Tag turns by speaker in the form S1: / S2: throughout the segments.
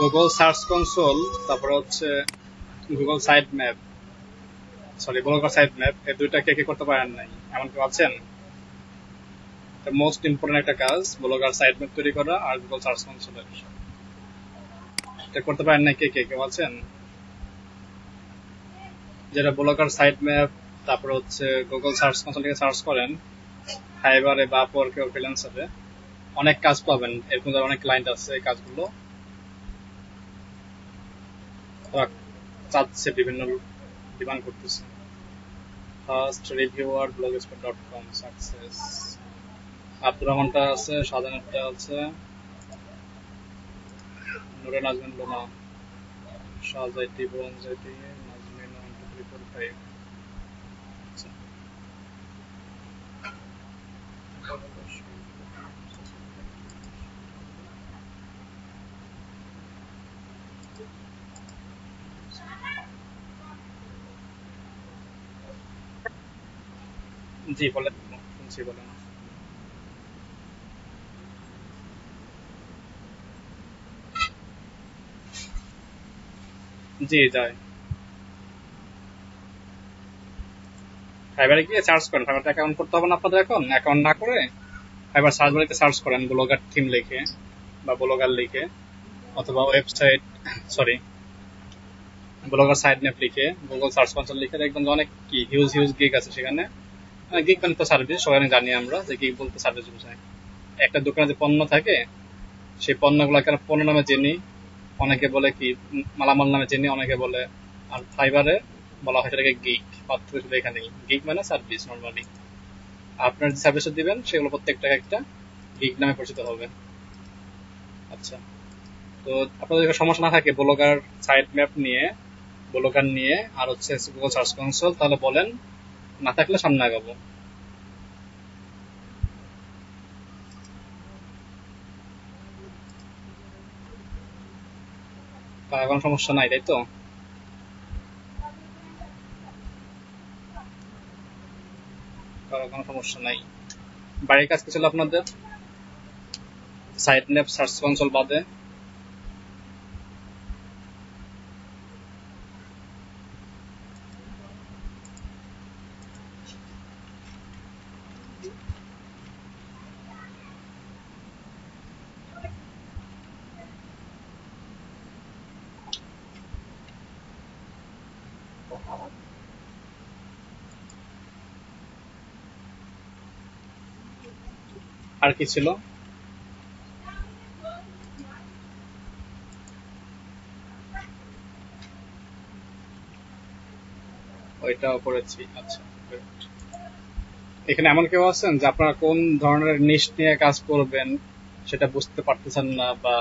S1: Google search console, তারপরে হচ্ছে Google site map, sorry blogger site map, এই দুইটা কে কে করতে পারেন নাই এমন কেউ আছেন? মোস্ট ইম্পর্টেন্ট একটা কাজ ব্লগার সাইট ম্যাপ তৈরি করা আর গুগল সার্চ কনসোলের, এটা করতে পারেন নাই কে কে কেউ আছেন? যেটা ব্লগার সাইট ম্যাপ, তারপর হচ্ছে গুগল সার্চ কনসোল থেকে সার্চ করেন, ফাইবারে বা আপওয়ার্কে বা ফ্রিল্যান্সারে অনেক কাজ পাবেন, এরকম অনেক ক্লায়েন্ট আছে, এই কাজগুলো ওরা চাচ্ছে, বিভিন্ন ডিমান্ড করতেছে। First reviewer blogspot.com success, Abdur রহমানটা আছে, শাহজাহানটা আছে, নুরে নাজমিন লোনা, শাহজাইটি বরঞ্জাইটি, নাজমিন 1 2 3 4 5। জি বলেন, শুনছি বলেন। জি যায়। ফাইবারে গিয়ে সার্চ করেন, ফাইবারটা অ্যাকাউন্ট করতে হবে না আপনাদের, এখন অ্যাকাউন্ট না করে ফাইবার সার্চ বারিতে সার্চ করেন ব্লগার থিম লিখে বা ব্লগার লিখে, অথবা website, sorry blogger site map লিখে, গুগল সার্চ কনসোল লিখে দেখবেন যে অনেক কি হিউজ হিউজ গিগ আছে সেখানে। গিগ মানে তো সার্ভিস, সবাই জানি আমরা যে গিগ বলতে সার্ভিস বোঝায়। একটা দোকানে যে পণ্য থাকে, সেই পণ্যগুলোকে আমরা পণ্য নামে চিনি, অনেকে বলে কি মালামাল নামে চিনি, অনেকে বলে। আর ফাইবারে বলা হয় সেটাকে গিগ, পার্থক্য শুধু এখানেই, গিগ মানে সার্ভিস নর্মালি। আপনার যে সার্ভিসটা দিবেন সেগুলো প্রত্যেকটা একটা গিগ নামে পরিচিত হবে। আচ্ছা, তো আপনাদের যদি সমস্যা না থাকে ব্লগার সাইট ম্যাপ নিয়ে, ব্লগার নিয়ে আর হচ্ছে গুগল সার্চ কনসোল, তাহলে বলেন, না থাকলে সামনে আগাবো। তা এখন সমস্যা নাই, তাই তো? তার কোনো সমস্যা নাই। বাড়ির কাজ কি ছিল আপনাদের সাইট ম্যাপ সার্চ কনসোল বাদে? আর কি ছিল? ওইটাও করেছি। আচ্ছা, great। এখানে এমন কেউ আছেন যে আপনারা কোন ধরনের নিশ নিয়ে কাজ করবেন সেটা বুঝতে পারতেছেন না, বা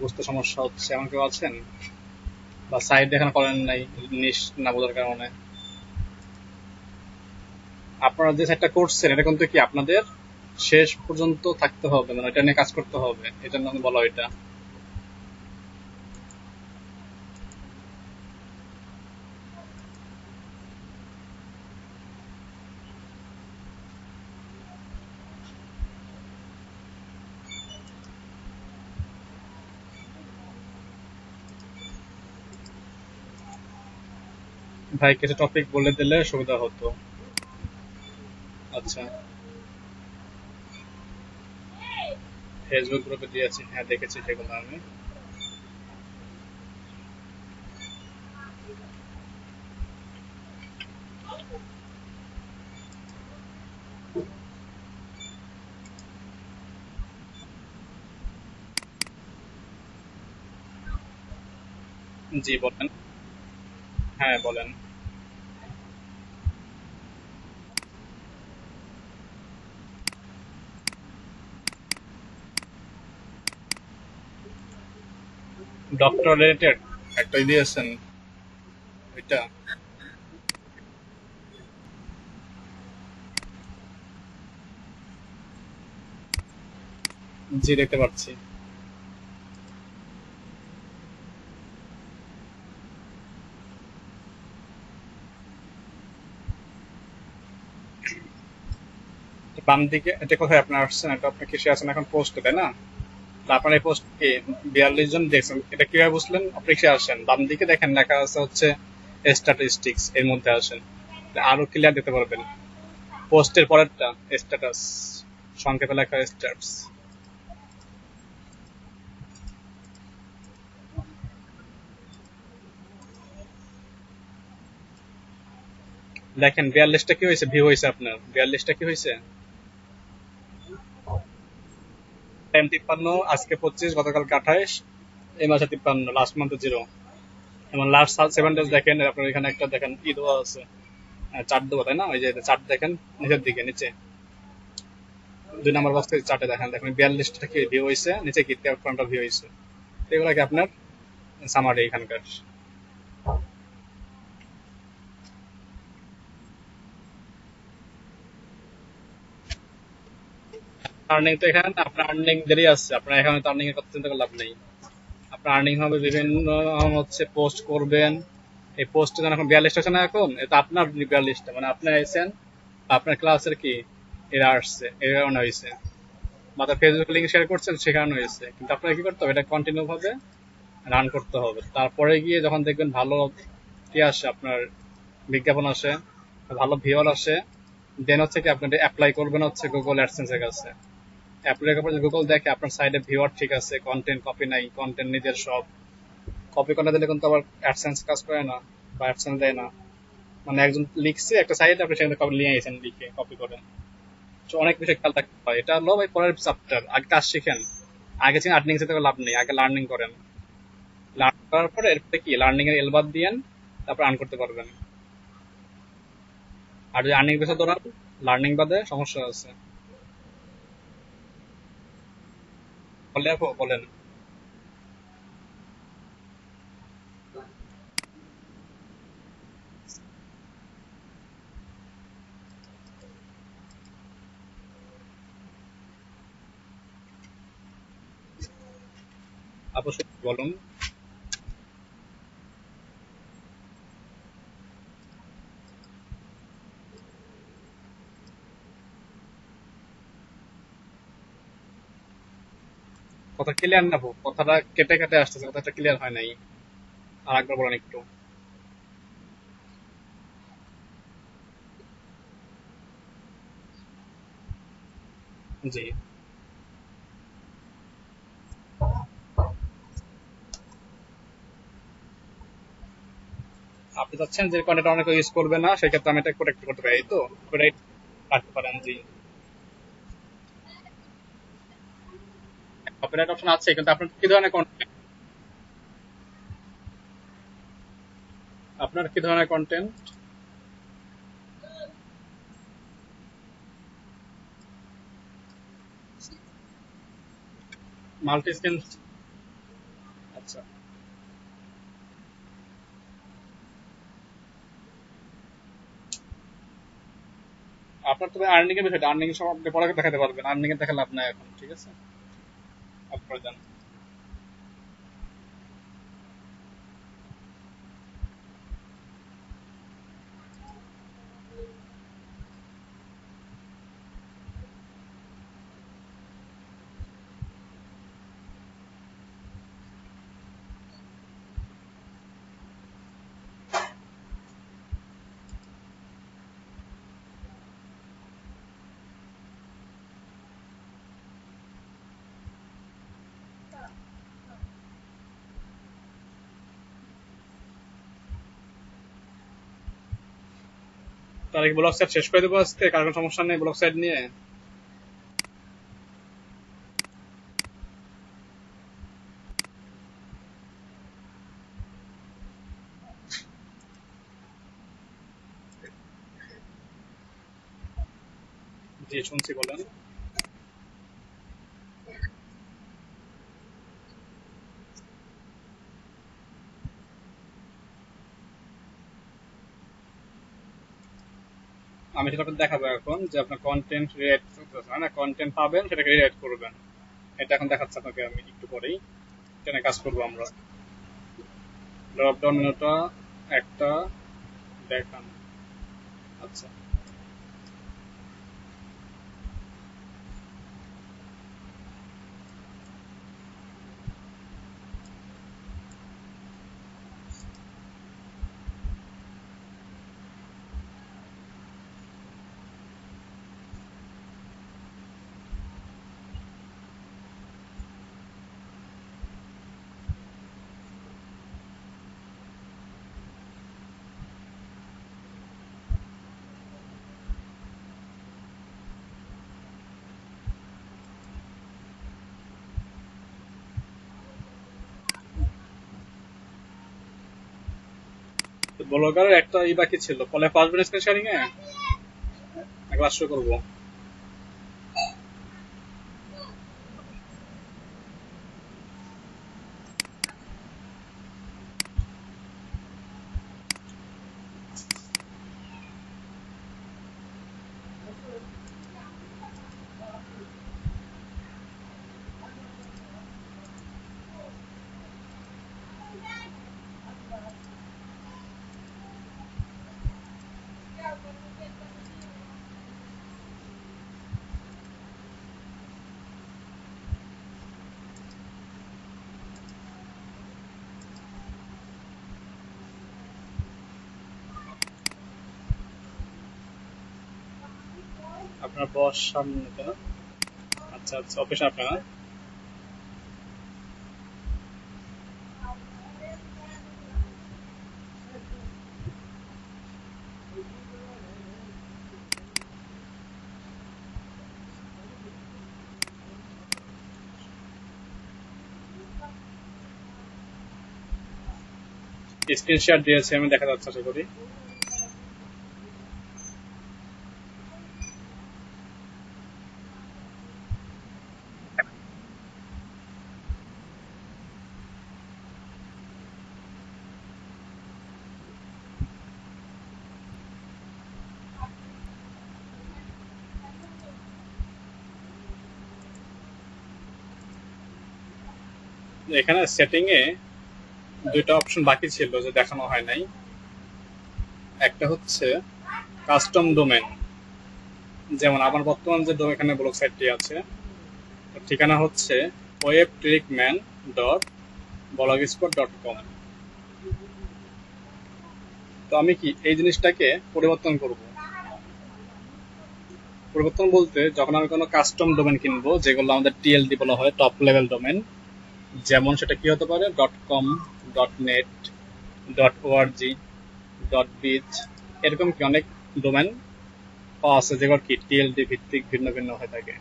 S1: বুঝতে সমস্যা হচ্ছে, এমন কেউ আছেন? বা সাইট এখানে করেন নাই নিশ না বোঝার কারণে? আপনারা যে সাইটটা করছেন এটা কিন্তু কি আপনাদের শেষ পর্যন্ত থাকতে হবে, মানে এটা নিয়ে কাজ করতে হবে, এই জন্য আমি বলা এটা। ভাই কিছু টপিক বলে দিলে সুবিধা হতো। আচ্ছা, ফেসবুক গ্রুপে দিয়েছি, হ্যাঁ দেখেছি সেগুলো আমি। জি বলেন। হ্যাঁ বলেন। ডক্টর রিলেটেড একটা দিয়েছেন ওইটা? জি দেখতে পাচ্ছি। বাম দিকে এটা কোথায় আপনি আসছেন? এটা আপনি কিসে আছেন এখন? পোস্ট, তাই না? আপনার এই পোস্ট কি 42 জন দেখছেন, এটা কিভাবে বুঝলেন? আপনি কি আসেন বাম দিকে দেখেন লেখা আছে হচ্ছে স্ট্যাটিস্টিক্স, এর মধ্যে আসেন, আরো ক্লিয়ার দিতে পারবেন। পোস্টের পরেরটা স্ট্যাটাস, সংক্ষেপে লেখা স্ট্যাটাস। দেখেন 42টা কি হয়েছে, ভিউ হয়েছে আপনার 42টা কি হয়েছে। টাইম 53, আজকে 25, গতকালকে 28, এই মাসে 53, লাস্ট মান্থে 0। এবং লাস্ট 7 ডেজ দেখেন আপনার এখানে একটা দেখেন ই দেওয়া আছে, চার্ট দেওয়া, তাই না? ওই যে চার্ট দেখেন নিচের দিকে, নিচে 2 নম্বর বক্স থেকে চার্টে দেখেন, দেখেন 42টা কি ভিউ হয়েছে, নিচে কি ফ্রন্টটা ভিউ হয়েছে। এগুলো কি আপনার সামারি এখানকার। আর্নিং তো এখানে না, আপনার আর্নিং দেরি আছে, আপনার এখানে তো আর্নিং এর কথা চিন্তা করে লাভ নেই। আপনার আর্নিং হবে বিভিন্ন, হচ্ছে পোস্ট করবেন। এই পোস্ট যখন এখন 42টা আছে না, এখন এটা আপনার 42টা, মানে আপনি আইছেন, আপনার ক্লাসের কি এরা আসছে, এর কারণে হয়েছে, বা তার ফেসবুক লিঙ্ক শেয়ার করছেন সে কারণে হয়েছে। কিন্তু আপনাকে কি করতে হবে, এটা কন্টিনিউ ভাবে রান করতে হবে। তারপরে গিয়ে যখন দেখবেন ভালো কি আসে, আপনার বিজ্ঞাপন আসে, ভালো ভিউয়ার আসে, দেন হচ্ছে কি আপনি অ্যাপ্লাই করবেন হচ্ছে গুগল অ্যাডসেন্স এর কাছে। অ্যাপ্লাই করার পর গুগল দেখে আপনার সাইডে ভিউয়ার ঠিক আছে, কন্টেন্ট কপি নাই, কন্টেন্ট নিজের সব। কপি করে দিলে কিন্তু আবার অ্যাডসেন্স কাজ করে না, বা অ্যাডসেন্স দেয় না। মানে একজন লিখছে একটা সাইড, আপনি সেখানে কপি নিয়ে গেছেন লিখে কপি করে। তো অনেক বিষয় খেয়াল রাখতে হয়। এটা হলো ভাই পরের চ্যাপ্টার, আগে কাজ শিখেন। আগে থেকে আর্নিং সাথে লাভ নেই, আগে লার্নিং করেন। লার্ন করার পরে এরপরে কি লার্নিং এর এলবাদ দিয়েন, তারপর আর্ন করতে পারবেন। আর যদি আর্নিং পেছনে দৌড়ান, লার্নিং বাদে সমস্যা আছে। বলে আপু বলেন। আপু বলুন। কথা ক্লিয়ার না আপু, কথাটা কেটে কেটে আসতেছে, কথাটা ক্লিয়ার হয় নাই, আর একবার বলেন একটু। জি। আপনি চাচ্ছেন যে কন্টেন্ট অনেকে ইউজ করবে না, সেক্ষেত্রে আমি এটা প্রোটেক্ট করতে পারি, এই তো প্রোটেক্ট রাখতে পারেন। জি, কপিরাইট অপশন আছে, কিন্তু আপনার কি ধরনের কন্টেন্ট, আপনার কি ধরনের কন্টেন্ট? Multi screen. আচ্ছা, আপনার তবে আর্নিং এর বিষয়টা, আর্নিং সব আপনি পরে দেখাতে পারবেন, আর্নিং এর দেখা লাভ নাই এখন, ঠিক আছে? আপনার জান। তার ব্লগ সাইট শেষ করে দেবো আজকে, কারণ কোনো সমস্যা নেই ব্লগ সাইট নিয়ে। জি শুনছি, বলেন। আমি সেটা আপনাকে দেখাবো এখন, যে আপনার কন্টেন্ট রিয়েট করতেছে না, কন্টেন্ট পাবেন সেটাকে রিয়েট করবেন। এটা এখন দেখাচ্ছি আপনাকে আমি একটু পরেই, কেন কাজ করবো আমরা। ড্রপ ডাউন মেনুটা একটা দেখান। আচ্ছা, ব্লগারের একটা বাকি ছিল, পরে পাসবেন স্ক্রিন শেয়ারিং এ একবার শুরু করবো। আপনার বস সামনে তো? আচ্ছা আচ্ছা, অফিস আপনার? স্ক্রিন শেয়ার দিয়েছে, আমি দেখা যাচ্ছে আশা করি। এখানে সেটিং এ দুইটা অপশন বাকি ছিল যে দেখানো হয় নাই। একটা হচ্ছে কাস্টম ডোমেন, যেমন আমার বর্তমান যে এখানে ব্লগ সাইটটি আছে, ঠিকানা হচ্ছে webtrickman.blogspot.com। তো আমি কি এই জিনিসটাকে পরিবর্তন করব? পরিবর্তন বলতে, যখন আমি কোনো কাস্টম ডোমেন কিনবো, যেগুলো আমাদের টিএলডি বলা হয়, টপ লেভেল ডোমেন, যেমন সেটা কি হতে পারে, .com, .net, .org, .biz, এরকম কি অনেক ডোমেন আছে যেগুলো কি টিএলডি ভিত্তিক ভিন্ন ভিন্ন হয়ে থাকে।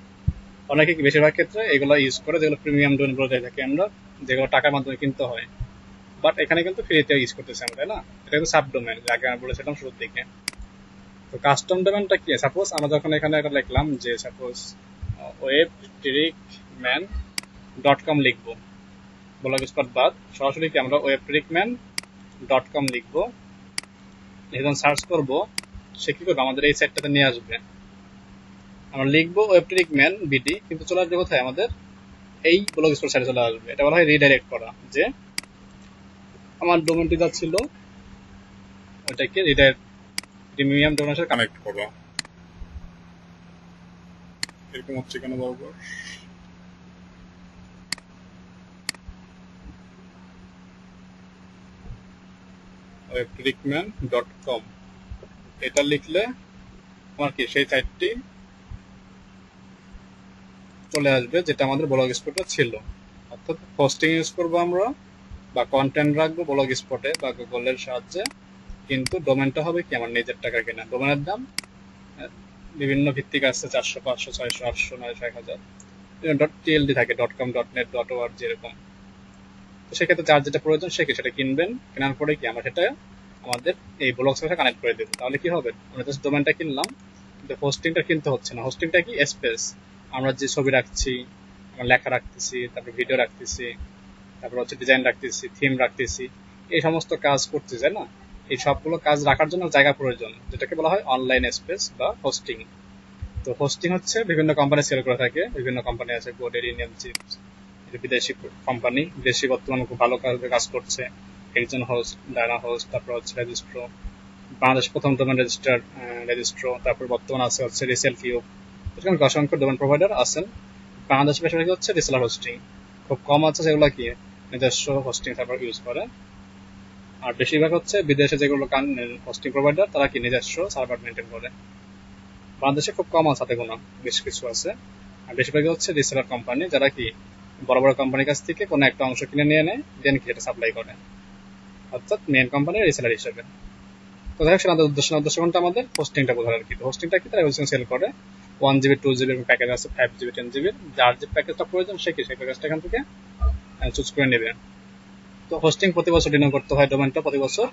S1: অনেকে কি বেশিরভাগ ক্ষেত্রে এগুলো ইউজ করে, যেগুলো প্রিমিয়াম ডোমেন বলে থাকি আমরা, যেগুলো টাকার মাধ্যমে কিনতে হয়। বাট এখানে কিন্তু ফ্রিতে ইউজ করতেছি আমরা, তাই না? এটা কিন্তু সাব ডোমেন, আগে আমি বলেছিলাম শুরুর দিকে। তো কাস্টম ডোমেনটা কি? সাপোজ আমরা যখন এখানে একটা লিখলাম যে সাপোজ webtrickman.com লিখবো, ব্লগ স্পট বাদ, সরাসরি কি আমরা webtrickman.com লিখবো, যখন সার্চ করবো সে কি করবে, আমাদের এই সাইটটাতে নিয়ে আসবে। আমরা লিখবো webtrickman বিডি, কিন্তু চলে আসবে কোথায়, আমাদের এই ব্লগ স্পট সাইটে চলে আসবে। এটা বলা হয় রিডাইরেক্ট করা, যে আমার ডোমেনটি যা ছিল ওইটাকে রিডাইরেক্ট প্রিমিয়াম ডোমেনের সাথে কানেক্ট করবো। এরকম হচ্ছে কেন বারবার? webtrickman.com এটা লিখলে আমার কি সেই সাইটটি চলে আসবে, যেটা আমাদের ব্লগ স্পটে ছিল। অর্থাৎ হোস্টিং ইউজ করবো আমরা, বা কন্টেন্ট রাখবো ব্লগ স্পটে বা গুগলের সাহায্যে, কিন্তু ডোমেনটা হবে কি আমার নিজের টাকা কেনা। ডোমেনের দাম বিভিন্ন ভিত্তিক আছে, 400, 500, 600, 800, 900, 1000। .tld থাকে, .com, .net, .org এরকম। তো সেক্ষেত্রে যার যেটা প্রয়োজন সে কি সেটা কিনবেন, কেনার পরে কি আমরা সেটা আমাদের এই ব্লগ সাথে কানেক্ট করে দেবো। তাহলে কি হবে, আমরা জাস্ট ডোমেনটা কিনলাম, কিন্তু হোস্টিংটা কিনতে হচ্ছে না। হোস্টিংটা কি স্পেস, আমরা যে ছবি রাখছি, আমরা লেখা রাখতেছি, তারপর ভিডিও রাখতেছি, তারপর হচ্ছে ডিজাইন রাখতেছি, থিম রাখতেছি, এই সমস্ত কাজ করতে যায় না, এই সবগুলো কাজ রাখার জন্য জায়গা প্রয়োজন, যেটাকে বলা হয় অনলাইন স্পেস বা হোস্টিং। তো হোস্টিং হচ্ছে বিভিন্ন কোম্পানি সেল করে থাকে, বিভিন্ন কোম্পানি আছে, গোডেরি, নেমচিপস, বিদেশি কোম্পানি, বেশি বর্তমানে খুব ভালো কাজ করছে, এক্সেন হোস্ট, ডায়না হোস্ট, তারপর হচ্ছে রেজিস্ট্রো, বাংলাদেশ প্রথম ডোমেন রেজিস্ট্রো, তারপর বর্তমান আছে হচ্ছে রিসেল কিউব। এরকম অসংখ্য ডোমেন প্রোভাইডার আছেন। বাংলাদেশে বেশিরভাগ হচ্ছে রিসেলার হোস্টিং, খুব কম আছে যেগুলো কি নিজস্ব হোস্টিং সার্ভার ইউজ করে। আর বেশিরভাগ হচ্ছে বিদেশে যেগুলো হোস্টিং প্রোভাইডার, তারা কি নিজস্ব সার্ভার মেনটেন করে। বাংলাদেশে খুব কম আছে, হাতে গোনা বেশ কিছু আছে। আর বেশিরভাগই হচ্ছে রিসেলার কোম্পানি, যারা কি বড় বড় কোম্পানির কাছ থেকে কোনো একটা অংশ কিনে নিয়ে নেয়, দেন কি এটা সাপ্লাই করে, অর্থাৎ মেন কোম্পানির রিসেলার হিসেবে। তো দেখা যাচ্ছে উদ্দেশ্য কোনটা, আমাদের হোস্টিংটা বোঝার আর কি। হোস্টিংটা কি তারা হোস্টিং সেল করে, 1 GB, 2 GB প্যাকেজ আছে, 5 GB, 10 GB, যার যে প্যাকেজটা প্রয়োজন সে কি সেই প্যাকেজটা এখান থেকে চুজ করে নেবে। তো হোস্টিং প্রতি বছর রিনিউ করতে হয়, ডোমেনটা প্রতি বছর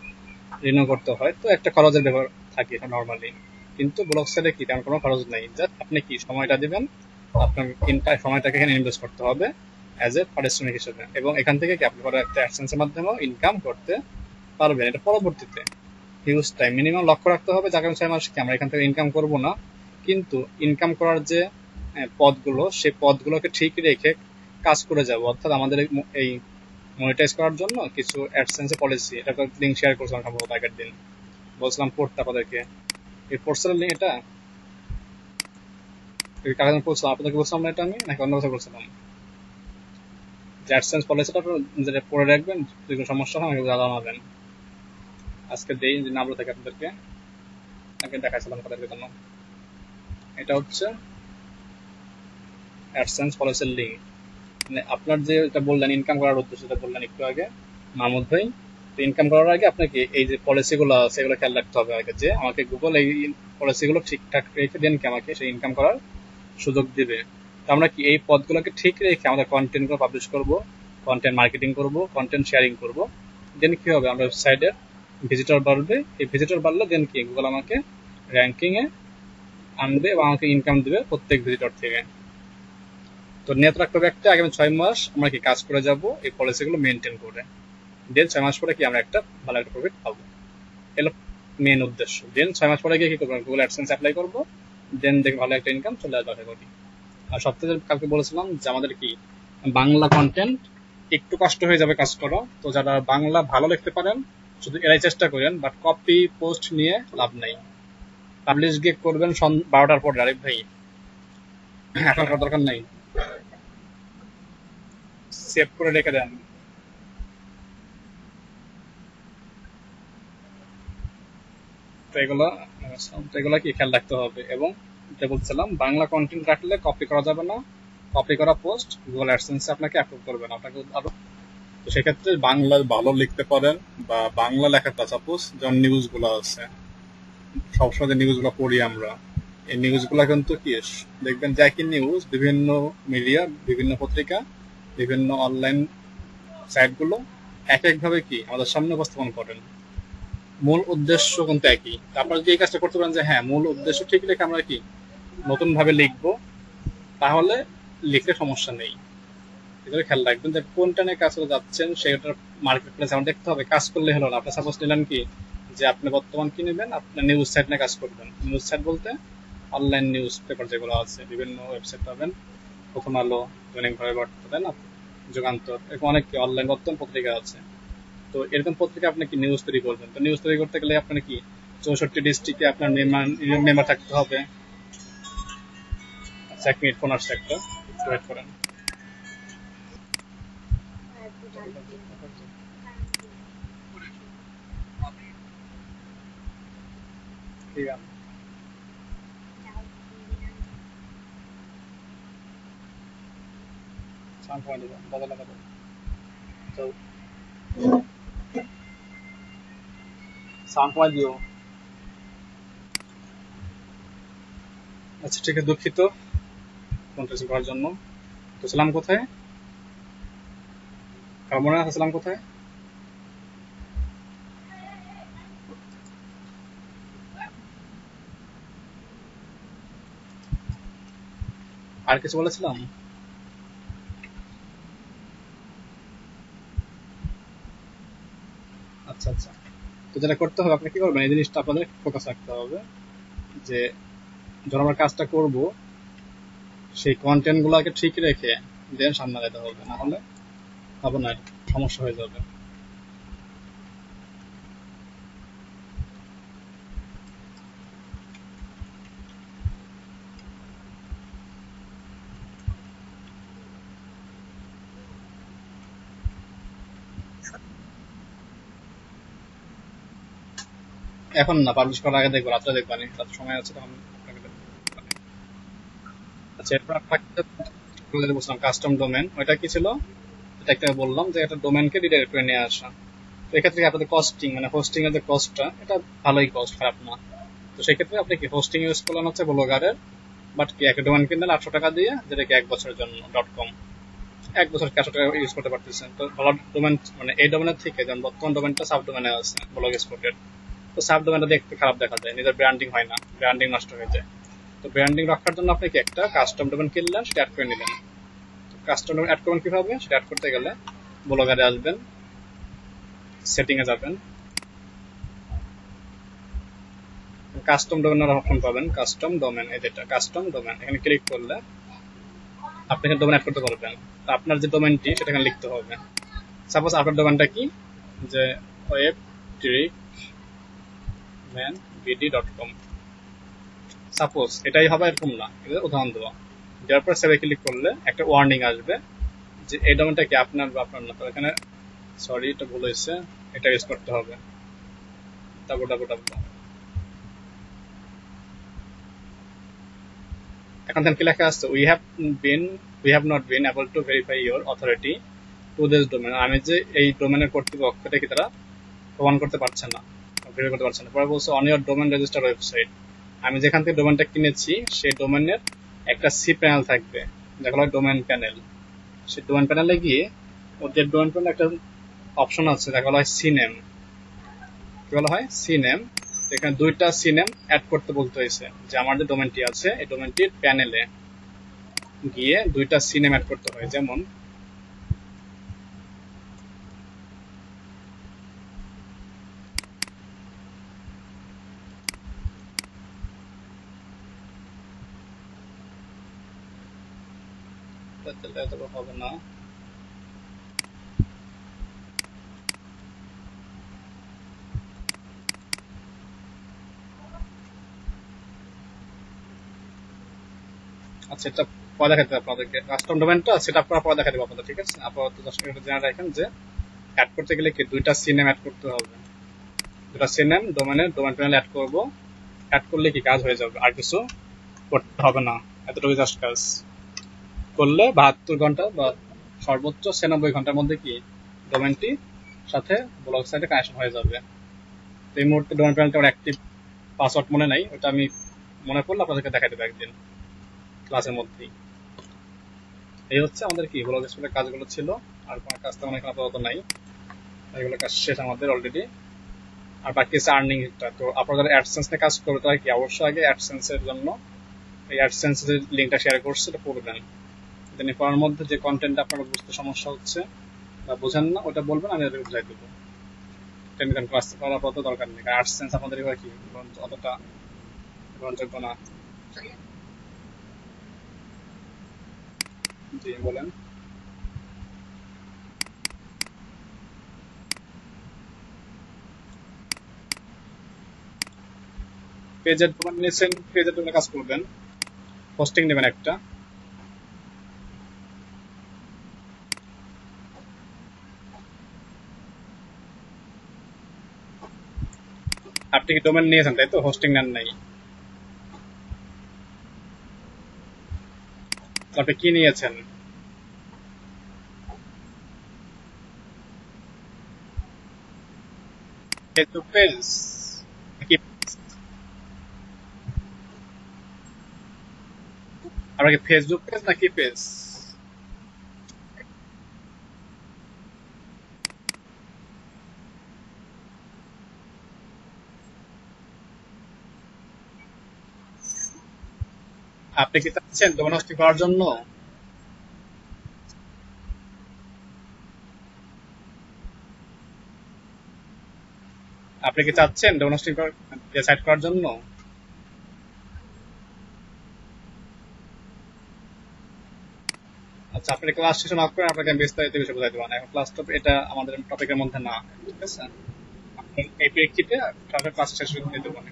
S1: রিনিউ করতে হয়, তো একটা খরচের ব্যাপার থাকে এটা নর্মালি। কিন্তু ব্লক সাইডে কি তেমন কোনো খরচ নেই, জাস্ট আপনি কি সময়টা দিবেন, আপনার সময়টাকে এখানে ইনভেস্ট করতে হবে অ্যাজ এ পারিশ্রমিক হিসেবে, এবং এখান থেকে কি আপনি পরে একটা অ্যাডসেন্সের মাধ্যমেও ইনকাম করতে পারবেন। এটা পরবর্তীতে হিউজ টাইম মিনিমাম লক্ষ্য রাখতে হবে যে আগামী 6 মাস কি আমরা এখান থেকে ইনকাম করব না, কিন্তু ইনকাম করার যে পথগুলো, সেই পথগুলোকে ঠিক রেখে কাজ করে যাব। অর্থাৎ আমাদের এই মনিটাইজ করার জন্য কিছু অ্যাডসেন্স পলিসি, এটা লিঙ্ক শেয়ার করছিলাম সম্ভবত আগের দিন, বলছিলাম পড়তে আপনাদেরকে। এই পোর্টালের লিঙ্ক এটা কাগজ বলছিলাম আপনাদেরকে, বলছিলাম না এটা আমি নাকি অন্য কথা বলছিলাম? যে অ্যাডসেন্স পলিসিটা যেটা পড়ে রাখবেন, যদি কোনো সমস্যা হয় আমাকে জানাবেন। আজকে দেই যে নামলো থেকে আপনাদেরকে আগে দেখাচ্ছিলাম তাদেরকে জন্য। এটা হচ্ছে অ্যাডসেন্স পলিসির লিঙ্ক, মানে আপনার যে এটা বললেন ইনকাম করার উদ্দেশ্য, যেটা বললেন একটু আগে মাহমুদ ভাই, তো ইনকাম করার আগে আপনাকে এই যে পলিসিগুলো আছে এগুলো খেয়াল রাখতে হবে আগে, যে আমাকে গুগল এই পলিসিগুলো ঠিকঠাক রেখে দেন কি আমাকে সেই ইনকাম করার সুযোগ দিবে। তো আমরা কি এই পদগুলোকে ঠিক রেখে আমাদের কন্টেন্টগুলো পাবলিশ করব, কন্টেন্ট মার্কেটিং করব, কন্টেন্ট শেয়ারিং করব, দেন কি হবে আমরা ওয়েবসাইটের ভিজিটর বাড়বে, এই ভিজিটর বাড়লে দেন কি গুগল আমাকে র্যাঙ্কিং এ আনবে এবং আমাকে ইনকাম দিবে প্রত্যেক ভিজিটর থেকে। তো নিয়ত রাখতে হবে একটা, আগামী 6 মাস আমরা কি কাজ করে যাব এই পলিসিগুলো মেনটেন করে, দেন 6 মাস পরে কি আমরা একটা ভালো একটা প্রফিট পাবো। এলো মেন উদ্দেশ্য। দেন 6 মাস পরে গিয়ে কি করবো, গুগল অ্যাডসেন্স অ্যাপ্লাই করবো, দেন দেখে ভালো একটা ইনকাম চলে আসবে আশা করি। আর সপ্তাহে কালকে বলেছিলাম যে আমাদের কি বাংলা কন্টেন্ট একটু কষ্ট হয়ে যাবে কাজ করো, তো যারা বাংলা ভালো লিখতে পারেন শুধু এরাই চেষ্টা করেন, বাট কপি পোস্ট নিয়ে লাভ নাই। পাবলিশ গিয়ে করবেন 12টার পর, আরেক ভাই এখন করার দরকার নাই, সেভ করে রেখে দেন। তো এগুলো কি খেয়াল রাখতে হবে। এবং যেটা বলছিলাম, বাংলা কন্টেন্ট রাখলে কপি করা যাবে না, কপি করা পোস্ট গুগল অ্যাডসেন্সে আপনাকে অ্যাপ্রুভ করবে না, আপনাকে আরো। তো সেক্ষেত্রে বাংলা ভালো লিখতে পারেন, বা বাংলা লেখাটা সাপোজ যেমন নিউজ গুলো আছে, সবসময় যে নিউজ গুলো পড়ি আমরা, এই নিউজ গুলা কিন্তু কি দেখবেন যে একই নিউজ বিভিন্ন মিডিয়া, বিভিন্ন পত্রিকা, বিভিন্ন অনলাইন সাইট গুলো এক একভাবে কি আমাদের সামনে উপস্থাপন করেন, মূল উদ্দেশ্য কিন্তু একই। আপনারা যদি এই কাজটা করতে পারেন যে হ্যাঁ মূল উদ্দেশ্য ঠিক রেখে আমরা কি নতুন ভাবে লিখবো, তাহলে লিখতে সমস্যা নেই। এগুলো খেয়াল রাখবেন যে কোনটা নিয়ে কাজ করে যাচ্ছেন সেটার মার্কেট প্লেস আমার দেখতে হবে। কাজ করলে হলো না, আপনি সাপোজ নিলেন কি যে আপনি বর্তমান কি নেবেন, আপনার নিউজ সাইট নিয়ে কাজ করবেন। নিউজ সাইট বলতে অনলাইন নিউজ পেপার যেগুলো আছে, বিভিন্ন ওয়েবসাইট পাবেন, প্রথম আলো, দৈনিক ভারত, তাই না, যুগান্তর, এরকম অনেক অনলাইন বর্তমান পত্রিকা আছে। তো এরকম পত্রিকা আপনি কি নিউজ তৈরি করবেন, তো নিউজ তৈরি করতে গেলে আপনার কি 64 ডিস্ট্রিক্টে আপনার মেম্বার থাকতে হবে। আচ্ছা 1 মিনিট, ফোন আসছে একটা, একটু ওয়েট করেন। ঠিক আছে, সাউন্ড কমাই দিবেন, বদলা বদল, তো সাউন্ড কমাই দিও। আচ্ছা ঠিক আছে, দুঃখিত ফোনটা রিসিভ করার জন্য। তো ছিলাম কোথায়, মনে আছে ছিলাম কোথায়? আর কিছু বলেছিলাম? আচ্ছা আচ্ছা, তো যেটা করতে হবে আপনি কি করবেন, এই জিনিসটা আপনাদের ফোকাস রাখতে হবে যে যখন আমরা কাজটা করব সেই কন্টেন্ট গুলাকে ঠিক রেখে দেন সামনে যেতে হবে, না হলে হবে না, সমস্যা হয়ে যাবে। এখন না, পাবলিশ করার আগে দেখবো, রাত্রে দেখবানি, রাত সময় আছে তখন আপনাকে দেখবো। আচ্ছা এরপর আপনাকে বলছিলাম কাস্টম ডোমেন, ওইটা কি ছিল, এটা একটা বললাম যে একটা ডোমেনকে রিডাইরেক্ট করে নিয়ে আসা। তো এক্ষেত্রে আপনাদের কস্টিং, মানে হোস্টিং এর যে কস্টটা, এটা ভালোই কস্ট, খারাপ না। তো সেক্ষেত্রে আপনি কি হোস্টিং ইউজ করলেন হচ্ছে ব্লগারের, বাট কি একটা ডোমেন কিনলেন 800 টাকা দিয়ে, যেটা কি 1 বছরের জন্য .com, 1 বছর ক্যাশ ইউজ করতে পারতেছেন। তো ভালো ডোমেন মানে এই ডোমেনের থেকে যেমন বর্তমান ডোমেনটা সাব ডোমেনে আছে ব্লগ স্পটের, তো সাব ডোমেনটা দেখতে খারাপ দেখা যায়, নিজের ব্র্যান্ডিং হয় না, ব্র্যান্ডিং নষ্ট হয়ে যায়। তো ব্র্যান্ডিং রক্ষার জন্য আপনি কি একটা কাস্টম ডোমেন কিনলেন, সেটা অ্যাড করে নিলেন। কাস্টম ডোমেন অ্যাড করবেন কিভাবে, সেটা অ্যাড করতে গেলে ব্লগারে আসবেন, সেটিং এ যাবেন, কাস্টম ডোমেনের অপশন পাবেন, কাস্টম ডোমেন, এই যেটা কাস্টম ডোমেন, এখানে ক্লিক করলে আপনি এখানে ডোমেন অ্যাড করতে পারবেন। তো আপনার যে ডোমেনটি সেটা এখানে লিখতে হবে। সাপোজ আপনার ডোমেনটা কি, যে webtrickmanbd.com, সাপোজ এটাই হবে এরকম না, এটা উদাহরণ দেওয়া। দেওয়ার পর সেভে ক্লিক করলে একটা ওয়ার্নিং আসবে যে এই ডোমেনটা কি আপনার বা আপনার না। তো এখানে সরি এটা ভুল হয়েছে, এটা ইউজ করতে হবে www। এখন কি লেখা আছে, we have not been able to verify your authority to this domain। আমি যে এই ডোমেনের কর্তৃপক্ষ এটা কি তারা প্রমাণ করতে পারছে না, ভেরিফাই করতে পারছে না। পরে বলছে on your domain register website, আমি যেখান থেকে ডোমেনটা কিনেছি সেই ডোমেনের একটা সি প্যানেল থাকবে, যেগুলো হয় ডোমেন প্যানেল। সেই ডোমেন প্যানেলে গিয়ে ওদের ডোমেন প্যানেলে একটা অপশন আছে যেগুলো হয় সিনেম, কি বলা হয় সিনেম। এখানে 2টা সিনেম অ্যাড করতে বলতে হয়েছে, যে আমার যে ডোমেনটি আছে এই ডোমেনটির প্যানেলে গিয়ে 2টা সিনেম অ্যাড করতে হয়। যেমন হবে না, আচ্ছা এটা পরে দেখাতে হবে আপনাদেরকে, কাস্টম ডোমেনটা সেট আপ করার পর দেখা দেবো আপনাদের, ঠিক আছে। আপাতত জাস্ট এটা জেনে রাখেন যে অ্যাড করতে গেলে কি 2টা সিনেম অ্যাড করতে হবে, 2টা সিনেম ডোমেনের ডোমেন প্যানেল অ্যাড করব। অ্যাড করলে কি কাজ হয়ে যাবে, আর কিছু করতে হবে না, এতটুকু জাস্ট কাজ করলে 72 ঘন্টা বা সর্বোচ্চ 96 ঘন্টার মধ্যে কি ডোমেনটি সাথে ব্লগ সাইটে কানেকশন হয়ে যাবে। তো এই মুহূর্তে ডোমেন প্যানেলটা আমার অ্যাক্টিভ, পাসওয়ার্ড মনে নাই, ওটা আমি মনে করলে আপনাদেরকে দেখাই দেবো একদিন ক্লাসের মধ্যেই। এই হচ্ছে আমাদের কি ব্লগ স্পটের কাজগুলো ছিল, আর কোনো কাজ তেমন এখন আপাতত নাই, এগুলো কাজ শেষ আমাদের অলরেডি। আর বাকি আছে আর্নিংটা। তো আপনারা যারা অ্যাডসেন্স নিয়ে কাজ করবে তারা কি অবশ্যই আগে অ্যাডসেন্সের জন্য এই অ্যাডসেন্সের লিঙ্কটা শেয়ার করছে এটা পড়বেন। দেন পড়ার মধ্যে যে কন্টেন্ট আপনারা বুঝতে সমস্যা হচ্ছে বা বোঝেন না ওটা বলবেন, আমি ওটা বুঝাই দেবো। টেকনিক্যাল ক্লাস করার আপাতত দরকার নেই, কারণ অ্যাডসেন্স আপনাদের এবার কি অতটা গ্রহণযোগ্য না। জি বলেন। পেজের ডোমেন নিয়েছেন, পেজের ডোমেনে কাজ করবেন, হোস্টিং নেবেন একটা। আপনি কি ডোমেন নিয়েছেন তাই তো, হোস্টিং নেন নাই? আপনি কি নিয়েছেন? ফেসবুক পেজ কি, আপনার কি ফেসবুক পেজ নাকি পেজ? আপনি কি চাচ্ছেন ডোমেন হোস্টিং করার জন্য? আপনি কি চাচ্ছেন ডোমেন হোস্টিং ডিসাইড করার জন্য? আচ্ছা আপনি ক্লাস শেষে নক করেন, আপনাকে আমি বিস্তারিত বিষয় বোঝাই দেবো না, এখন ক্লাস টপ এটা আমাদের টপিকের মধ্যে না, ঠিক আছে। এই প্রেক্ষিতে ক্লাস শেষ করে দেবো না।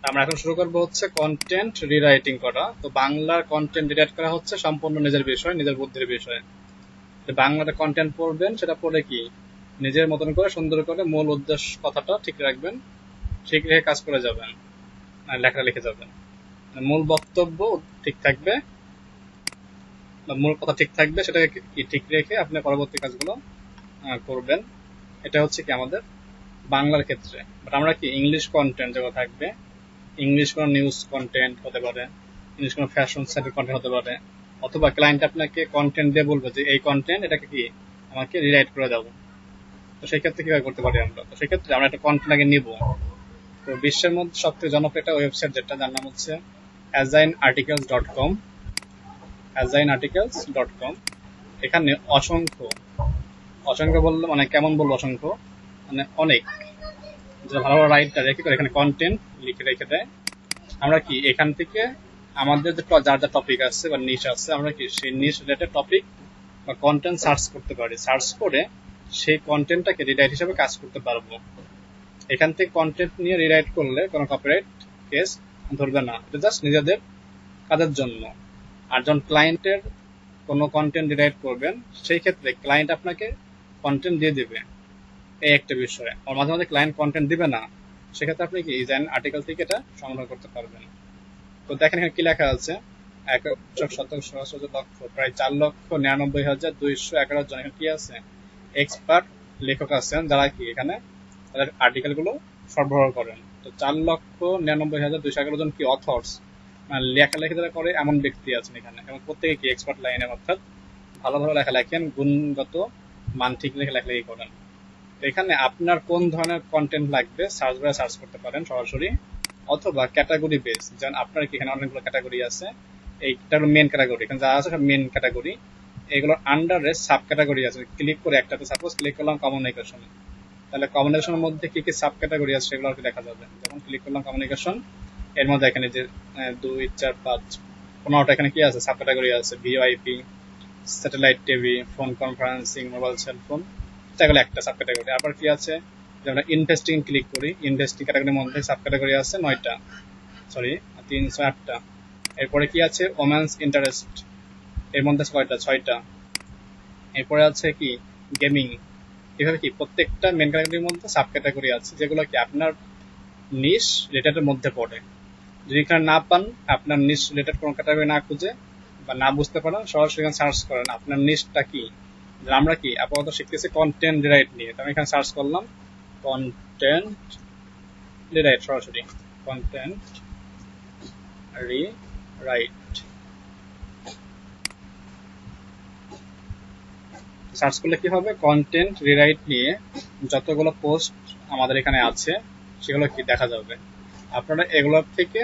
S1: আমরা এখন শুরু করবো হচ্ছে কন্টেন্ট রিরাইটিং করা। তো বাংলার কন্টেন্ট রিরাইট করা হচ্ছে সম্পূর্ণ নিজের বিষয়, নিজের বুদ্ধির বিষয়। বাংলাতে কন্টেন্ট পড়বেন, সেটা পড়ে কি নিজের মতন করে সুন্দর করে মূল উদ্দেশ্য কথাটা ঠিক রাখবেন, ঠিক রেখে কাজ করে যাবেন, লেখাটা লিখে যাবেন। মূল বক্তব্য ঠিক থাকবে বা মূল কথা ঠিক থাকবে, সেটাকে কি ঠিক রেখে আপনি পরবর্তী কাজগুলো করবেন। এটা হচ্ছে কি আমাদের বাংলার ক্ষেত্রে। বাট আমরা কি ইংলিশ কন্টেন্ট যেগুলো থাকবে ইংলিশ কোনো নিউজ কন্টেন্ট হতে পারে, ইংলিশ কোনো ফ্যাশন সাইটের কন্টেন্ট হতে পারে, অথবা ক্লায়েন্ট আপনাকে কন্টেন্ট দিয়ে বলবে যে এই কন্টেন্ট এটাকে কি আমাকে রিরাইট করে দাও। তো সেই ক্ষেত্রে কিভাবে করতে পারি আমরা? তো সেক্ষেত্রে আমরা একটা কন্টেন্ট আগে নিব। তো বিশ্বের মধ্যে সবথেকে জনপ্রিয় একটা ওয়েবসাইট যেটা, যার নাম হচ্ছে aginearticles.com। aginearticles.com, এখানে অসংখ্য অসংখ্য বললে মানে কেমন বলবো, অসংখ্য মানে অনেক যে ভালো ভালো রাইটার রেখে করে এখানে কন্টেন্ট লিখে রেখে দেয়। আমরা কি এখান থেকে আমাদের যে যার যা টপিক আছে বা নিশ আছে, আমরা কি সেই নিশ রিলেটেড টপিক বা কন্টেন্ট সার্চ করতে পারি। সার্চ করে সেই কন্টেন্টটাকে রিরাইট হিসেবে কাজ করতে পারবো। এখান থেকে কন্টেন্ট নিয়ে রিরাইট করলে কোনো কপিরাইট কেস ধরবে না, এটা জাস্ট নিজেদের কাজের জন্য। আর যখন ক্লায়েন্টের কোনো কন্টেন্ট রিরাইট করবেন, সেই ক্ষেত্রে ক্লায়েন্ট আপনাকে কন্টেন্ট দিয়ে দিবে, এই একটা বিষয়। আর মাঝে মাঝে ক্লায়েন্ট কন্টেন্ট দিবে না, সেক্ষেত্রে আপনি কি ডিজাইন আর্টিকেল থেকে এটা সমাধান করতে পারবেন। তো দেখেন এখানে কি লেখা আছে, ১,৭৭,০০০ প্রায় ৪,৯৯,২১১ জন এখানে কি আছে, এক্সপার্ট লেখক আছেন যারা কি এখানে তাদের আর্টিকেল গুলো সরবরাহ করেন। তো ৪,৯৯,২১১ জন কি অথর্স, মানে লেখালেখি যারা করে এমন ব্যক্তি আছেন এখানে, এবং প্রত্যেকে কি এক্সপার্ট লাইনে, অর্থাৎ ভালোভাবে লেখা লেখেন, গুণগত মান ঠিক লেখে লেখালেখি করেন। এখানে আপনার কোন ধরনের কন্টেন্ট লাগবে সার্চ বারে সার্চ করতে পারেন সরাসরি, অথবা ক্যাটাগরি বেস, যেমন আপনার কি এখানে অনেকগুলো ক্যাটাগরি আছে, এইটা হলো মেন ক্যাটাগরি, এখানে যা আছে সব মেন ক্যাটাগরি। এগুলোর আন্ডারে সাব ক্যাটাগরি আছে, ক্লিক করে একটাতে সাপোজ ক্লিক করলাম কমিউনিকেশন, তাহলে কমিউনিকেশনের মধ্যে কি কি সাব ক্যাটাগরি আছে সেগুলো আর কি দেখা যাবে। যেমন ক্লিক করলাম কমিউনিকেশন, এর মধ্যে এখানে যে 2, 4, 5, 15টা এখানে কি আছে সাব ক্যাটাগরি আছে, VoIP, satellite TV, phone conferencing, mobile cellphone, এগুলো একটা সাব ক্যাটাগরি। আবার কি আছে, যেমন ইনভেস্টিং ক্লিক করি, ইনভেস্টিং ক্যাটাগরির মধ্যে সাব ক্যাটাগরি আছে 9টা, সরি 308টা। এরপরে কি আছে ওমেন্স ইন্টারেস্ট, এর মধ্যে কয়টা, 6টা। এরপরে আছে কি গেমিং। এভাবে কি প্রত্যেকটা মেন ক্যাটাগরির মধ্যে সাব ক্যাটাগরি আছে, যেগুলো কি আপনার নিশ রিলেটেডের মধ্যে পড়ে। যদি এখানে না পান, আপনার নিশ রিলেটেড কোনো ক্যাটাগরি না খুঁজে বা না বুঝতে পারেন, সরাসরি এখানে সার্চ করেন আপনার নিশটা কি। আমরা কি আপাতত শিখতেছি কন্টেন্ট রিরাইট নিয়ে, তো আমি এখানে সার্চ করলাম কন্টেন্ট রিরাইট, সরাসরি কন্টেন্ট রিরাইট সার্চ করলে কি হবে, কন্টেন্ট রিরাইট নিয়ে যতগুলো পোস্ট আমাদের এখানে আছে সেগুলো কি দেখা যাবে। আপনারা এগুলোর থেকে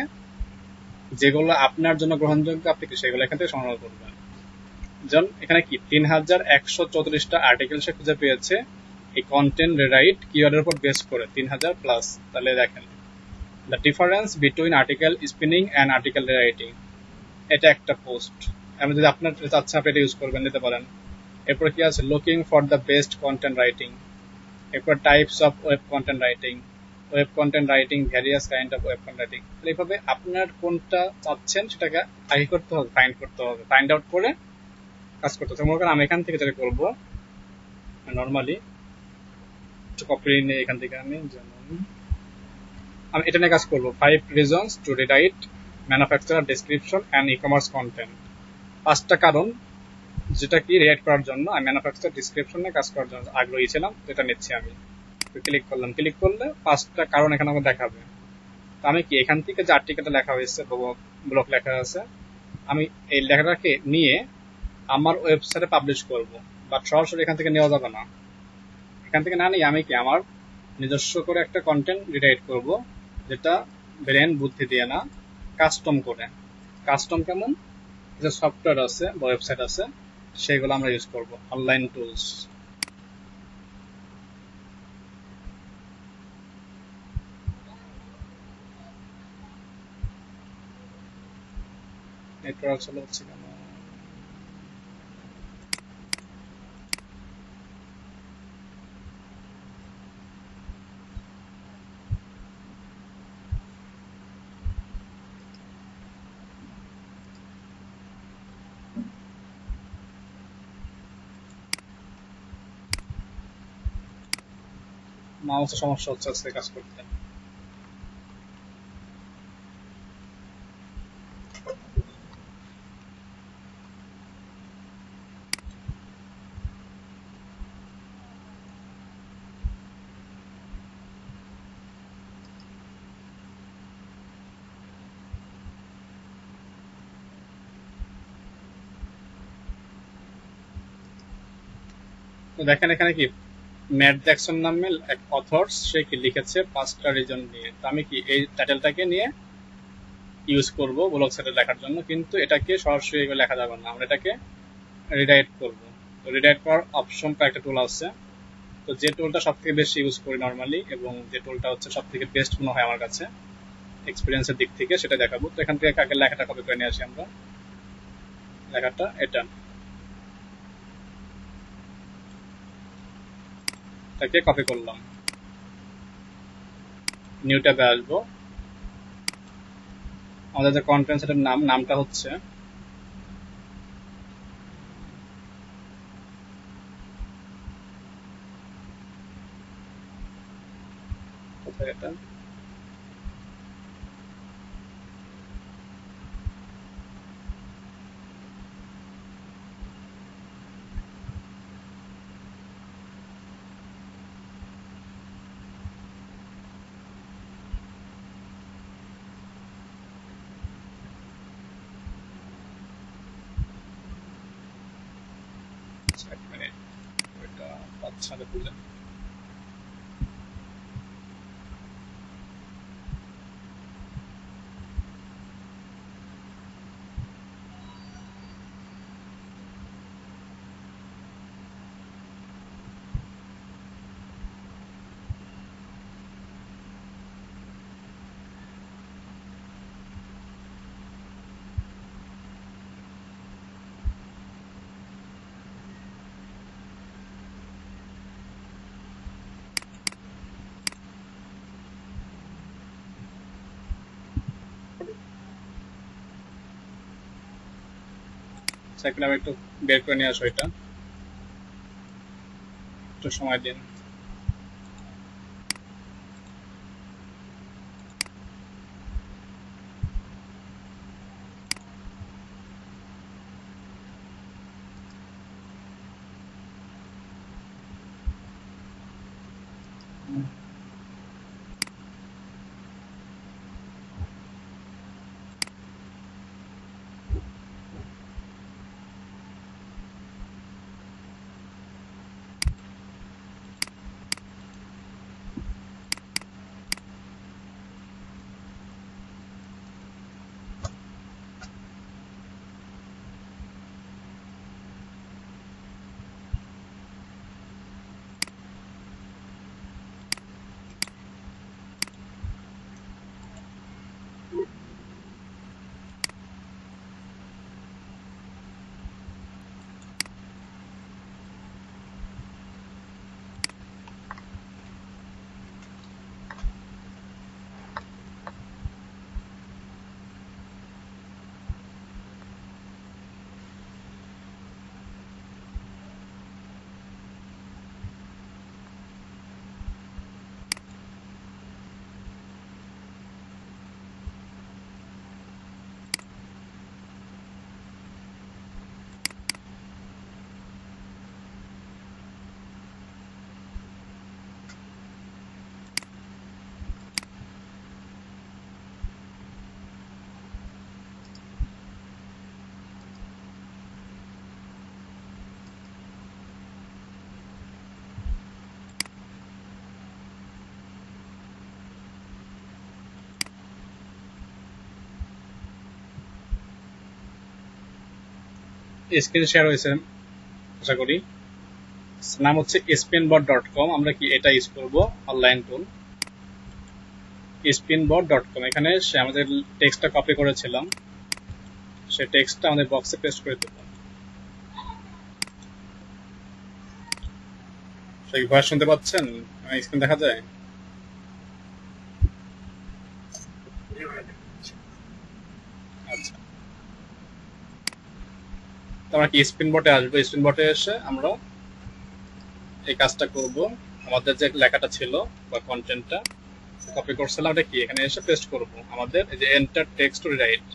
S1: যেগুলো আপনার জন্য গ্রহণযোগ্য আপনি কি সেগুলো এখান থেকে সংগ্রহ করবেন। যেমন এখানে কি 3,134টা আর্টিকেল সে খুঁজে পেয়েছে এই কন্টেন্ট রিরাইট কিওয়ার্ডের উপর বেস করে, 3,000 প্লাস। তাহলে দেখেন the difference between article spinning and article rewriting, এটা একটা পোস্ট। আমি যদি আপনার চাচ্ছেন আপনি এটা ইউজ করবেন, নিতে পারেন। এরপর কি আছে looking for the best content writing, এরপর types of web content writing, web content writing, various kind of web content writing. এইভাবে আপনার কোনটা চাচ্ছেন সেটাকে আগে করতে হবে, ফাইন্ড আউট করে কাজ করতে হবে। মনে করেন আমি এখান থেকে যেটা করবো, নর্মালি একটু কপি নিয়ে এখান থেকে আমি, যেমন আমি এটা নিয়ে কাজ করবো, 5 reasons to rewrite manufacturer description and e-commerce content। 5টা কারণ যেটা কি রিরাইট করার জন্য আমি ম্যানুফ্যাকচারার ডিসক্রিপশন নিয়ে কাজ করার জন্য আগ্রহী ছিলাম, যেটা নিচ্ছি আমি। ক্লিক করলাম, ক্লিক করলে 5টা কারণ এখানে আমাকে দেখাবে। তো আমি কি এখান থেকে যে আর্টিকেলটা লেখা হয়েছে, ব্লগ লেখা আছে, আমি এই লেখাটাকে নিয়ে আমার ওয়েবসাইটে পাবলিশ করব। বাট সরাসরি এখান থেকে নেওয়া যাবে না। এখান থেকে না নিয়ে আমি কি আমার নিজস্ব করে একটা কন্টেন্ট রিরাইট করব, যেটা ব্রেন বুদ্ধি দিয়ে না, কাস্টম করে। কাস্টম কেমন, যে সফটওয়্যার আছে বা ওয়েবসাইট আছে সেগুলো আমরা ইউজ করব, অনলাইন টুলস। নেটওয়ার্ক চলে হচ্ছে কেন, মাউসের সমস্যা হচ্ছে আজকে কাজ করতে। তো দেখেন এখানে কি ম্যাট জ্যাকসন নামে এক অথর্স, সে কি লিখেছে 5টা রিজন নিয়ে। তো আমি কি এই টাইটেলটাকে নিয়ে ইউজ করব ব্লগ সাইটে লেখার জন্য, কিন্তু এটাকে সরাসরি লেখা যাবে না, আমরা এটাকে রিডাইরেক্ট করব। তো রিডাইরেক্ট করার অপশন একটা টুল আছে। তো যে টুলটা সব থেকে বেশি ইউজ করি নর্মালি, এবং যে টুলটা হচ্ছে সব থেকে বেস্ট মনে হয় আমার কাছে এক্সপিরিয়েন্সের দিক থেকে, সেটা দেখাবো। তো এখান থেকে কাকে লেখাটা কপি করে নিয়ে আসি আমরা। লেখাটা এটাকে কপি করলাম, নিউ ট্যাবে আসবো। আমাদের যে কন্টেন্ট সেটার নামটা হচ্ছে কোথায় এটা, এক মিনিট, ওইটা আচ্ছা বুঝলেন। সেখানে আমি একটু বের করে নিয়ে আসো, এটা একটু সময় দিন। স্ক্রিন শেয়ার হয়েছে আশা করি। নাম হচ্ছে spinbot.com। আমরা কি এটা ইউজ করব, অনলাইন টুল spinbot.com। এখানে সে আমাদের টেক্সটটা কপি করেছিলাম, সেই টেক্সটটা আমাদের বক্সে পেস্ট করে দেব। সেই ভয়েস শুনতে পাচ্ছেন? স্ক্রিন দেখা যায়? আচ্ছা, তো আমরা কি স্পিনবটে আসবো। স্পিনবটে এসে আমরা এই কাজটা করব। আমাদের যে লেখাটা ছিল বা কন্টেন্টটা কপি করছিলাম, এটা কি এখানে এসে পেস্ট করব। আমাদের এই যে এন্টার টেক্সট টু রাইট,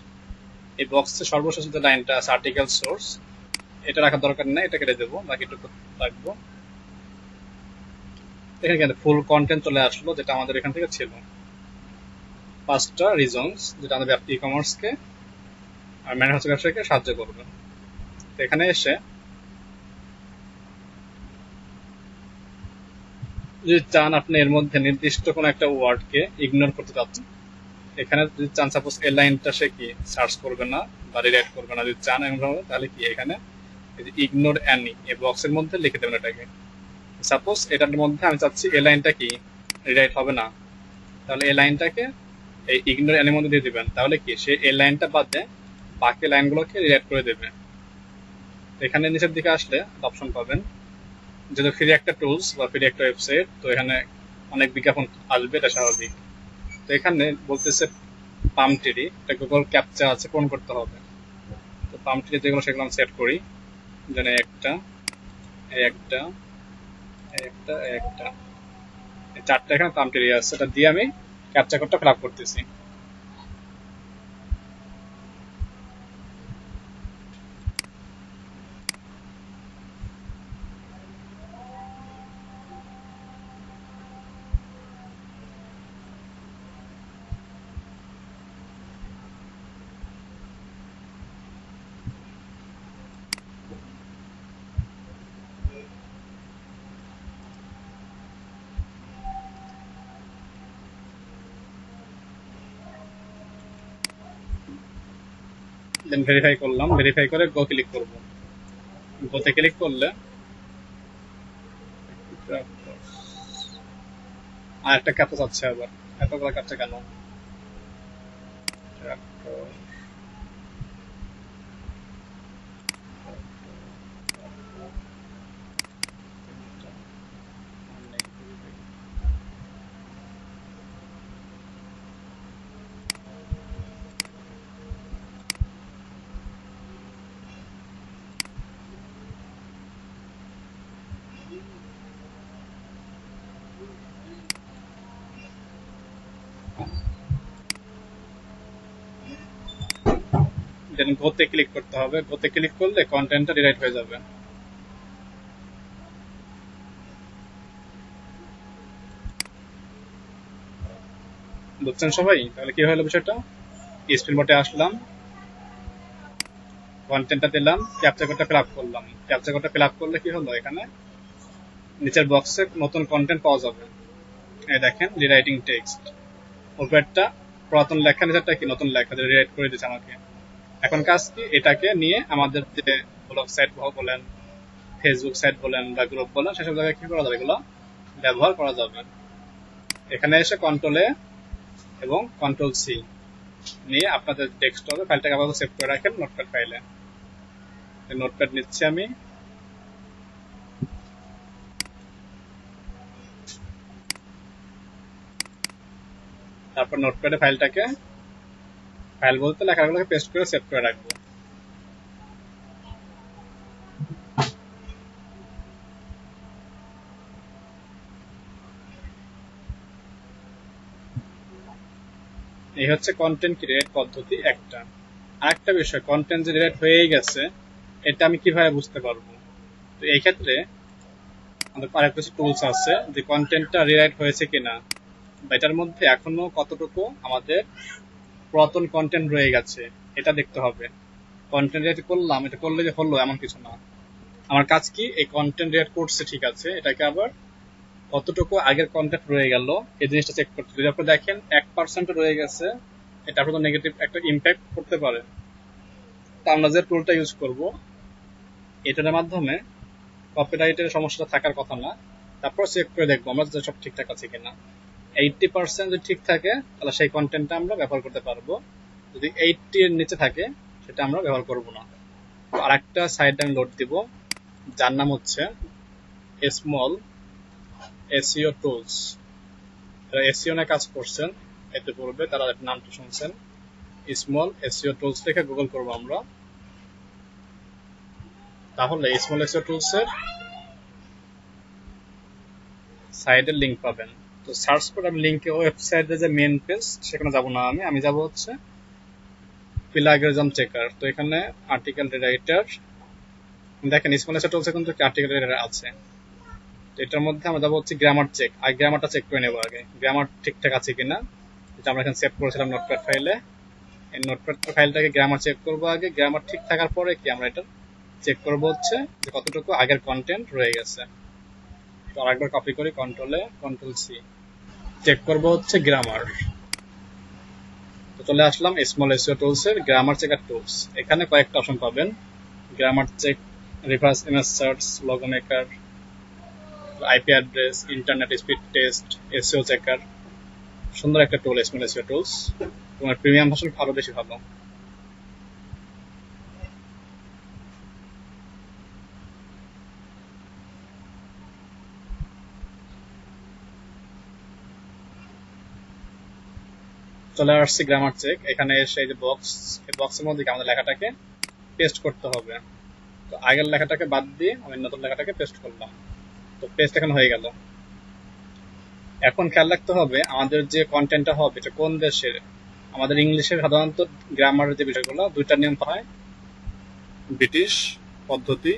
S1: এই বক্সে সর্বশেষ যে লাইনটা আছে আর্টিকেল সোর্স, এটা রাখার দরকার নেই, এটা কেটে দেবো, বাকিটুকু রাখবো। এখানে কিন্তু ফুল কন্টেন্ট চলে আসলো, যেটা আমাদের এখান থেকে ছিল 5টা রিজনস, যেটা আমাদের ই কমার্সকে আর ম্যানুফ্যাকচার ব্যবসাকে সাহায্য করবে। তো এখানে এসে যদি চান আপনি এর মধ্যে নির্দিষ্ট কোনো একটা ওয়ার্ডকে ইগনোর করতে চাচ্ছেন, এখানে যদি চান সাপোজ এই লাইনটা সে কি সার্চ করবে না বা রিরাইট করবে না, যদি চান এমন তাহলে কি এখানে ইগনোর অ্যানি এই বক্সের মধ্যে লিখে দেবেন এটাকে। সাপোজ এটার মধ্যে আমি চাচ্ছি এই লাইনটা কি রিরাইট হবে না, তাহলে এই লাইনটাকে এই ইগনোর অ্যানির মধ্যে দিয়ে দিবেন, তাহলে কি সে এই লাইনটা বাদে বাকি লাইনগুলোকে রিরাইট করে দেবে। এখানে নিচের দিকে আসলে অপশন পাবেন, যেহেতু ফ্রি একটা টুলস বা ফ্রি একটা ওয়েবসাইট, তো এখানে অনেক বিজ্ঞাপন আসবে, এটা স্বাভাবিক। তো এখানে বলতেছে পামটিরি, এটা গুগল ক্যাপচা আছে, পূরণ করতে হবে। তো পামটিরি যেগুলো সেগুলো আমি সেট করি, যেন একটা একটা একটা একটা এই চারটা এখানে পামটিরি আছে, এটা দিয়ে আমি ক্যাপচা কোডটা ফিল আপ করতেছি। দেন ভেরিফাই করলাম, ভেরিফাই করে গো ক্লিক করব। গোতে ক্লিক করলে আর একটা ক্যাপচা আছে, আবার এতগুলো ক্যাপচা কেন? দেন গোতে ক্লিক করতে হবে, গোতে ক্লিক করলে কন্টেন্টটা রিরাইট হয়ে যাবে। বুঝছেন সবাই? তাহলে কি হলো বিষয়টা, স্পিন বোটে আসলাম, কন্টেন্টটা দিলাম, ক্যাপচা কোডটা ফিল আপ করলাম। ক্যাপচা কোডটা ফিল আপ করলে কি হলো, এখানে নিচের বক্সে নতুন কন্টেন্ট পাওয়া যাবে। এই দেখেন রিরাইটিং টেক্সট, উপরেরটা পুরাতন লেখা, নিচেরটা কি নতুন লেখা, রিরাইট করে দিচ্ছে আমাকে। এখন কাজ কি, এটাকে নিয়ে আমাদের যে ব্লগ সাইট বলেন, ফেসবুক সাইট বলেন বা গ্রুপ বলেন, সেসব জায়গায় কি করা যাবে, এগুলো ব্যবহার করা যাবে। এখানে এসে কন্ট্রোল এ এবং কন্ট্রোল সি নিয়ে আপনাদের ডেস্কটপে ফাইলটাকে আপাতত সেভ করে রাখেন নোটপ্যাড ফাইলে। নোটপ্যাড নিচ্ছি আমি, তারপর নোটপ্যাডে ফাইলটাকে, ফাইল বলতে লেখাগুলোকে পেস্ট করে সেভ করে রাখবো। এই হচ্ছে কন্টেন্ট ক্রিয়েট পদ্ধতি একটা। আরেকটা বিষয়, কন্টেন্ট যে রিলেট হয়ে গেছে এটা আমি কিভাবে বুঝতে পারবো? তো এই ক্ষেত্রে আমাদের আরেক কিছু টুলস আছে যে কন্টেন্টটা রিরাইট হয়েছে কিনা, বা এটার মধ্যে এখনো কতটুকু আমাদের পুরাতন কন্টেন্ট রয়ে গেছে এটা দেখতে হবে। কন্টেন্ট রিলেট করলাম, এটা করলে যে হলো এমন কিছু না। আমার কাজ কি, এই কন্টেন্ট রিলেট করছে ঠিক আছে, এটাকে আবার কতটুকু আগের কন্টেন্ট রয়ে গেল এই জিনিসটা চেক করতে। যদি আপনি দেখেন 1% রয়ে গেছে, এটা আপনার নেগেটিভ একটা ইম্প্যাক্ট করতে পারে। তা আমরা যে টুলটা ইউজ করব এটার মাধ্যমে কপিরাইটের সমস্যাটা থাকার কথা না, তারপর চেক করে দেখবো আমরা যে সব ঠিকঠাক আছে কিনা। 80% যদি ঠিক থাকে তাহলে সেই কন্টেন্টটা আমরা ব্যবহার করতে পারবো, যদি 80 এর নিচে থাকে সেটা আমরা ব্যবহার করব না। আর একটা সাইট আমি লোড দিব, যার নাম হচ্ছে স্মল এসইও টুলস। যারা এসইও নিয়ে কাজ করছেন এতে পূর্বে তারা নামটা শুনছেন। স্মল এসইও টুলস লিখে গুগল করবো আমরা, তাহলে স্মল এসইও টুলস এর সাইডের লিংক পাবেন। তো সার্চ করে আমি লিংকে ওয়েবসাইটের যে মেন পেজ সেখানে যাব না, আমি যাব হচ্ছে প্লাগরিজম চেকার। তো এখানে আর্টিকেল রাইটার দেখেন, স্মল এসইও টুলসে কিন্তু আর্টিকেল রাইটার আছে। তো এটার মধ্যে আমরা যাবো হচ্ছে গ্রামার চেক, আর গ্রামারটা চেক করে নেবো আগে, গ্রামার ঠিকঠাক আছে কিনা, যেটা আমরা এখানে সেভ করেছিলাম নোটপ্যাড ফাইলে। এই নোটপ্যাড ফাইলটাকে গ্রামার চেক করবো আগে, গ্রামার ঠিক থাকার পরে কি আমরা এটা চেক করবো হচ্ছে যে কতটুকু আগের কন্টেন্ট রয়ে গেছে। তো আরেকবার কপি করি, কন্ট্রোলে কন্ট্রোল সি, চেক করব হচ্ছে গ্রামার। তো চলে আসলাম স্মল এসইও টুলস এর গ্রামার চেকার টুলস। এখানে কয়েকটা অপশন পাবেন, grammar check, reverse image search, logo maker, IP address, internet speed test, SEO checker. সুন্দর একটা টুল স্মল এসইও টুলস, তোমার প্রিমিয়াম ভার্সন আরো বেশি ভালো। চলে আসছি গ্রামার চেক। এখানে এসে এই যে বক্স, এই বক্সের মধ্যে আমাদের লেখাটাকে পেস্ট করতে হবে। তো আগের লেখাটাকে বাদ দিয়ে আমি নতুন লেখাটাকে পেস্ট করলাম। তো পেস্ট এখন হয়ে গেল। এখন খেয়াল রাখতে হবে আমাদের যে কন্টেন্টটা হবে এটা কোন দেশের। আমাদের ইংলিশের সাধারণত গ্রামারের যে বিষয়গুলো দুইটা নিয়ম হয়, ব্রিটিশ পদ্ধতি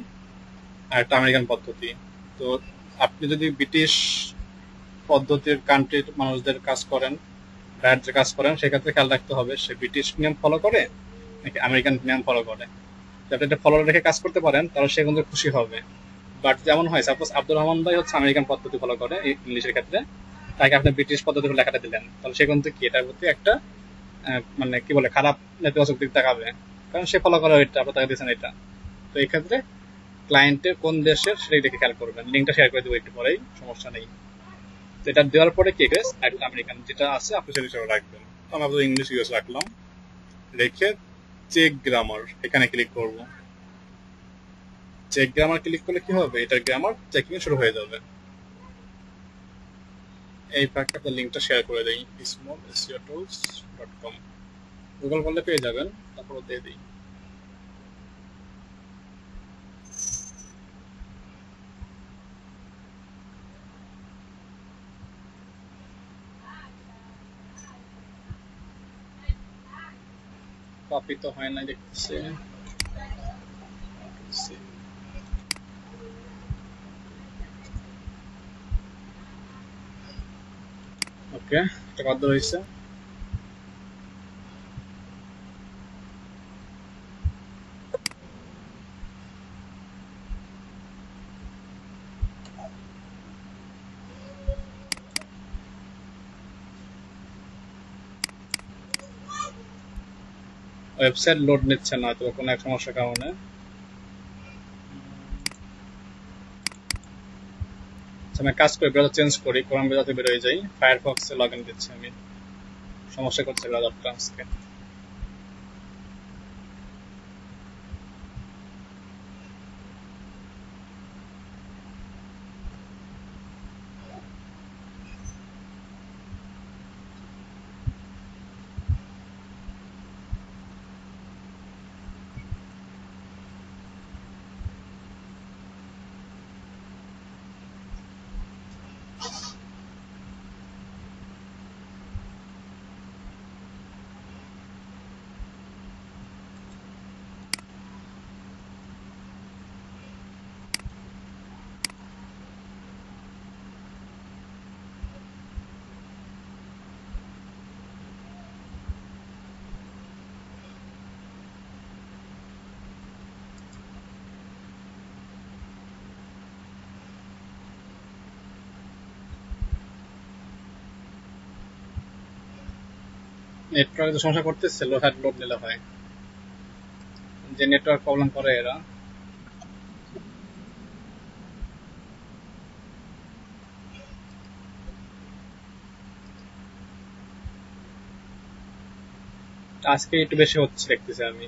S1: আর একটা আমেরিকান পদ্ধতি। তো আপনি যদি ব্রিটিশ পদ্ধতির কান্ট্রির মানুষদের কাজ করেন, বাইরের কাজ করেন, সেক্ষেত্রে খেয়াল রাখতে হবে সে ব্রিটিশ নিয়ম ফলো করে নাকি আমেরিকান নিয়ম ফলো করে। যদি এটা ফলো রেখে কাজ করতে পারেন তাহলে সে কিন্তু খুশি হবে। বাট যেমন হয়, সাপোজ আব্দুর রহমান ভাই হচ্ছে আমেরিকান পদ্ধতি ফলো করে ইংলিশের ক্ষেত্রে, তাকে আপনি ব্রিটিশ পদ্ধতি লেখাটা দিলেন, তাহলে সে কিন্তু কি এটার প্রতি একটা মানে কি বলে খারাপ নেতিবাচক দিক দেখাবে, কারণ সে ফলো করে ওইটা, আপনি তাকে দিয়েছেন এটা। তো এই ক্ষেত্রে ক্লায়েন্টের কোন দেশের সেটাই দেখে খেয়াল করবেন। লিঙ্কটা শেয়ার করে দেবো একটু পরেই, সমস্যা নেই। এটা দেওয়ার পরে কি একটা আমেরিকান যেটা আছে আপনি সেটা হিসেবে রাখবেন। তো আমি আপনাদের ইংলিশ ইউএস রাখলাম, রেখে চেক গ্রামার এখানে ক্লিক করব। চেক গ্রামার ক্লিক করলে কি হবে, এটার গ্রামার চেকিং শুরু হয়ে যাবে। এই ফাঁকে আপনার লিঙ্কটা শেয়ার করে দেই, smallseotools.com, গুগল করলে পেয়ে যাবেন, তারপর দিয়ে দিই। কপি তো হয় না দেখতেছি, ওকে, এটা কত হয়েছে। ওয়েবসাইট লোড নিচ্ছে না, তো কোনো এক সমস্যার কারণে। আমি কাজ করি, ব্রাউজার চেঞ্জ করি, ক্রোম ব্রাউজারে বের হয়ে যাই, ফায়ারফক্সে লগ ইন দিচ্ছি আমি। সমস্যা করছে ব্রাউজারটা আজকে। নেটওয়ার্ক সমস্যা করতেছে, লো হ্যাড লোড নিলে হয়, যে নেটওয়ার্ক প্রবলেম করে এরা। আজকে একটু বেশি হচ্ছে দেখতেছি আমি,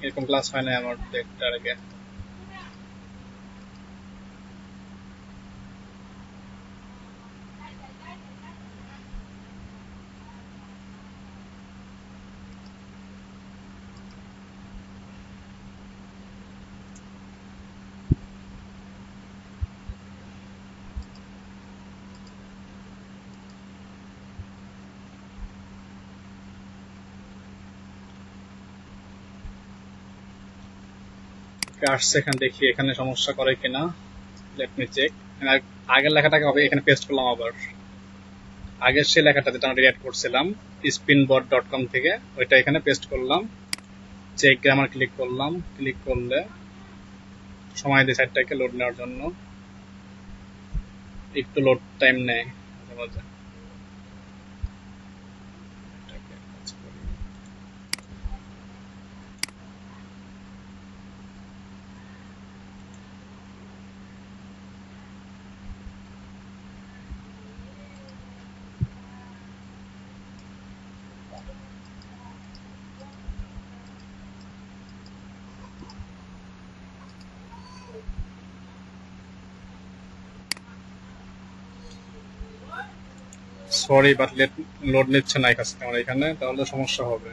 S1: এরকম ক্লাস হয় না আমার একটার আগে। আসছে এখানে, দেখি এখানে সমস্যা করে কিনা, লেট মি চেক। আগের লেখাটাকে হবে এখানে পেস্ট করলাম আবার, আগের সেই লেখাটা যেটা আমরা রিড করছিলাম spinbot.com থেকে, ওইটা এখানে পেস্ট করলাম। চেক গ্রামার ক্লিক করলাম, ক্লিক করলে সময় দিয়ে সাইটটাকে লোড নেওয়ার জন্য। একটু লোড টাইম নেয় মাঝে মাঝে। এটাকে কাজ করি। সরি বাট লোড নিচ্ছে না এই কাজটা আমার এখানে, তাহলে সমস্যা হবে।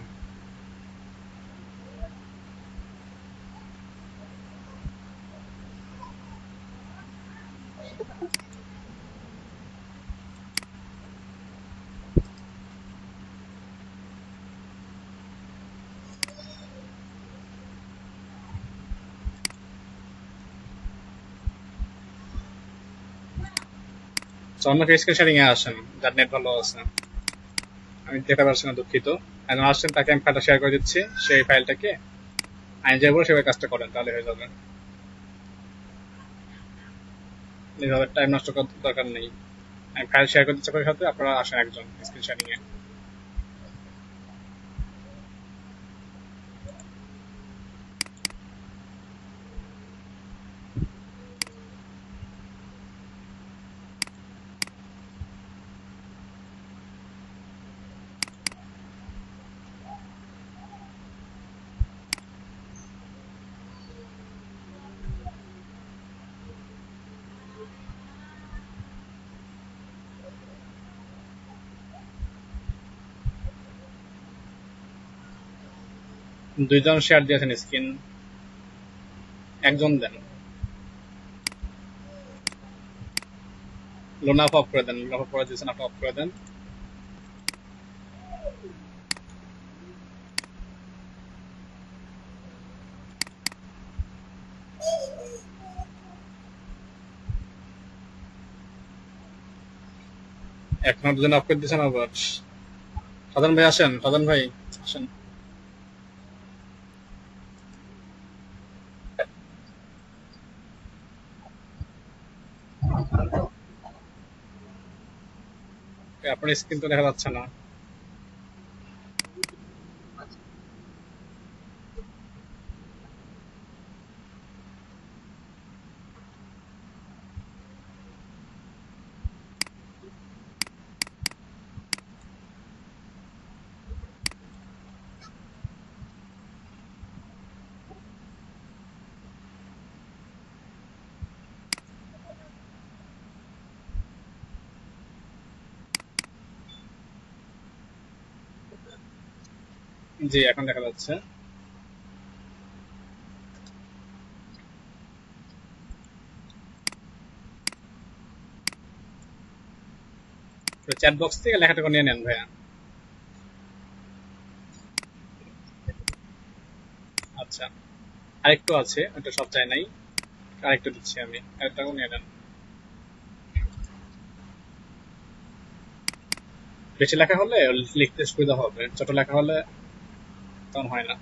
S1: অন্য স্ক্রিন শেয়ারিং এ আসেন, যার নেট ভালো আছে। আমি যেতে পারছি না, দুঃখিত। একজন আসছেন, তাকে আমি ফাইলটা শেয়ার করে দিচ্ছি, সেই ফাইলটাকে আমি যাবো, সেভাবে কাজটা করেন, তাহলে হয়ে যাবে। এইভাবে টাইম নষ্ট করার দরকার নেই। আমি ফাইল শেয়ার করে দিচ্ছি আপনার সাথে, আপনারা আসেন একজন স্ক্রিন শেয়ারিং এ। 2 জন শেয়ার দিয়েছেন স্ক্রিন, একজন দেন। লোনাফ অফ করে দেন, লোনাফ করে দিয়েছেন, আপনি অফ করে দেন। এখন দুজন অফ করে দিয়েছেন আবার। সাধারণ ভাই আসেন, সাধারণ ভাই আসেন। আপনার স্ক্রিন তো দেখা যাচ্ছে না। জি, এখন দেখা যাচ্ছে। চ্যাট বক্স থেকে লেখাটা নিয়ে নেন ভাইয়া। আচ্ছা, আরেকটু আছে, ওটা সব চাই নাই, আরেকটু দিচ্ছি আমি, আরেকটাও নিয়ে নেন। বেশি লেখা হলে লিখতে সুবিধা হবে, ছোট লেখা হলে তখন হয় না।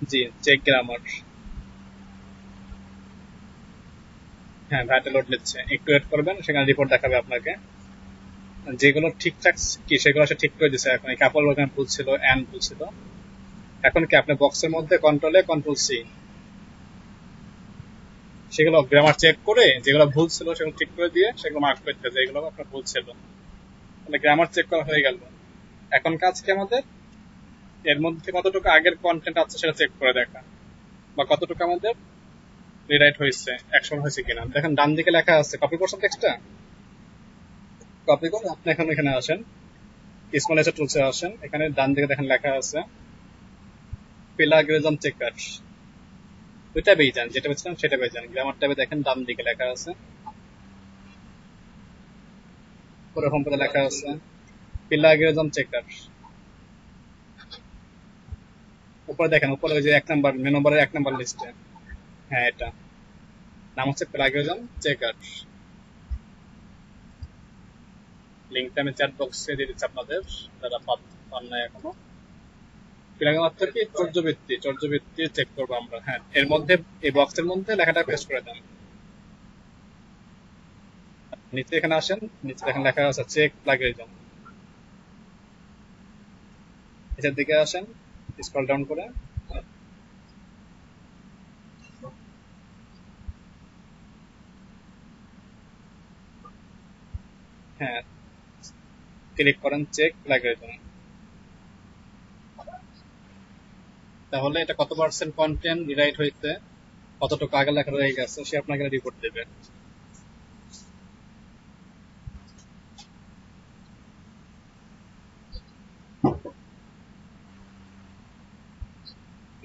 S1: জি, চেক গ্রামার। হ্যাঁ, ভাইটা লোড নিচ্ছে, একটু ওয়েট করবেন, সেখানে রিপোর্ট দেখাবে আপনাকে। যেগুলো ঠিকঠাক কি সেগুলো সে ঠিক করে দিচ্ছে। এখন এই কাপড় ওখানে ভুল ছিল, অ্যান্ড ভুল ছিল। এখন কি আপনি বক্সের মধ্যে কন্ট্রোলে কন্ট্রোল সি, সেগুলো গ্রামার চেক করে যেগুলো ভুল ছিল সেগুলো ঠিক করে দিয়ে সেগুলো মার্ক করতে, যে এগুলো আপনার ভুল ছিল। তাহলে গ্রামার চেক করা হয়ে গেল। এখন কাজ কি আমাদের, এর মধ্যে কতটুকু আগের কন্টেন্ট আছে সেটা চেক করে দেখা, বা কতটুকু আমাদের রিরাইট হয়েছে, অ্যাকশন হয়েছে কিনা। দেখেন ডান দিকে লেখা আছে, কপি করছেন টেক্সটটা, কপি করে আপনি এখন এখানে আসেন, স্মল এসে টুলসে আসেন, এখানে ডান দিকে দেখেন লেখা আছে প্লাগরিজম চেকার। ওইটা পেয়ে যান, যেটা পেয়েছিলাম সেটা পেয়ে যান। গ্রামার ট্যাবে দেখেন ডান দিকে লেখা আছে, পুরো হোম পেজে লেখা আছে প্লাগরিজম চেকার। উপরে দেখেন, উপরে ওই যে 1 নাম্বার মেনু বারের 1 নাম্বার লিস্টে, হ্যাঁ এটা নাম হচ্ছে প্লাগরিজম চেকার। লিঙ্কটা আমি চ্যাট বক্সে দিয়ে দিচ্ছি আপনাদের, যারা পান নাই এখনো। ফিলাগের মাত্র কি চর্যবৃত্তি চেক করবো আমরা। হ্যাঁ, এর মধ্যে এই বক্সের মধ্যে লেখাটা পেস্ট করে দেন। নিচে এখানে আসেন, নিচে এখানে লেখা আছে চেক প্লাগেরিজম। নিচের দিকে আসেন, স্ক্রল ডাউন করে হ্যাঁ ক্লিক করেন চেক প্লাগেরিজম। তাহলে এটা কত পার্সেন্ট কন্টেন্ট রিরাইট হয়েছে, কতটুকু আগে লেখা রয়ে গেছে, সে আপনাকে রিপোর্ট দেবে।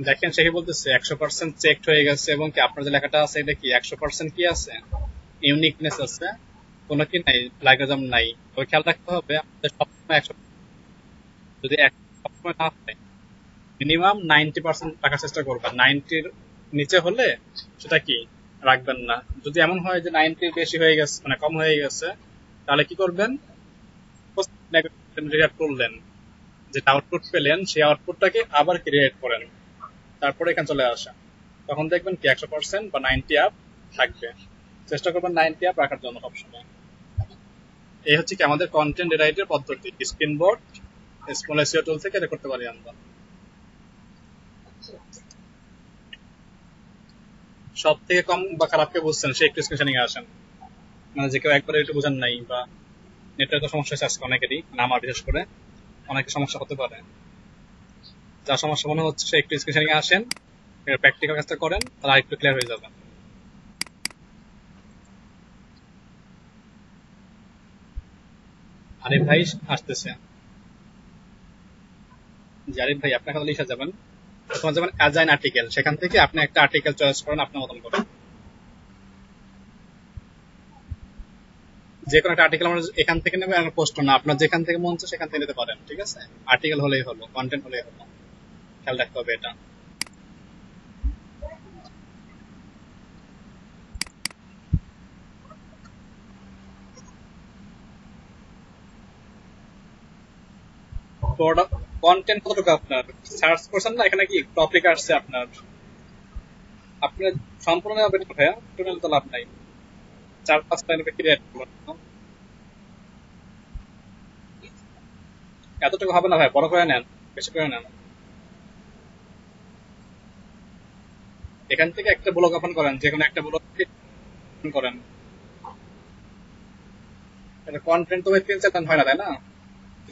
S1: দেখেন সে কি বলতেছে, 100% চেকড হয়ে গেছে এবং কি আপনার যে লেখাটা আছে এটা কি 100% কি আছে, ইউনিকনেস আছে, কোনো কি নাই, প্লাগেরিজম নাই। ওই খেয়াল রাখতে হবে আমাদের সবসময় 100, যদি সবসময় না হয় মিনিমাম 90% রাখার চেষ্টা করবেন। 90-র নিচে হলে সেটা কি রাখবেন না। যদি এমন হয় যে 90-র বেশি হয়ে গেছে, মানে কম হয়ে গেছে, তাহলে কি করবেন, করলেন, যেটা আউটপুট পেলেন সেই আউটপুটটাকে আবার ক্রিয়েট করেন, তারপরে এখানে চলে আসা, তখন দেখবেন কি 100% বা 90 আপ থাকবে। চেষ্টা করবেন 90 আপ রাখার জন্য সবসময়। এই হচ্ছে কি আমাদের কন্টেন্ট রিরাইটের পদ্ধতি। স্ক্রিন বোর্ড স্মল এসইও টুল থেকে এটা করতে পারি আমরা। সব থেকে কম বা খারাপ কে বুঝছেন সে একটু স্ক্রিনশটিং এ আসেন। মানে যে কেউ একবারে একটু বোঝান নাই বা নেটওয়ার্কের সমস্যা হচ্ছে আজকে অনেকেরই, না আমার বিশেষ করে, অনেকের সমস্যা হতে পারে। যা সমস্যা মনে হচ্ছে সে একটু স্ক্রিনশটিং এ আসেন, প্র্যাকটিক্যাল কাজটা করেন, তাহলে আরেকটু ক্লিয়ার হয়ে যাবে। আরিফ ভাই আসতেছে। যে আরিফ ভাই আপনার কথা লিখে যাবেন, প্রথমে যাবেন অ্যাজাইন আর্টিকেল, সেখান থেকে আপনি একটা আর্টিকেল চয়েস করেন আপনার মতন করে। যে কোনো একটা আর্টিকেল আমরা এখান থেকে নেবেন, আর পোস্ট না, আপনার যেখান থেকে মন চায় সেখান থেকে নিতে পারেন, ঠিক আছে। আর্টিকেল হলেই হলো, কন্টেন্ট হলেই হলো, খেয়াল রাখতে হবে এটা। কন্টেন্ট কতটুকু আপনার সার্চ করছেন না, এখানে কি টপিক আসছে আপনার, আপনি সম্পূর্ণ ভাইয়া টোটাল তো লাভ নাই, 4-5 লাইন ক্রিয়েট করবেন। এতটুকু হবে না ভাই, বড় করে নেন, বেশি করে নেন। এখান থেকে একটা ব্লগ ওপেন করেন, যে কোনো একটা ব্লগ করেন। এটা কন্টেন্ট তো 3-4 লাইন হয় না, তাই না।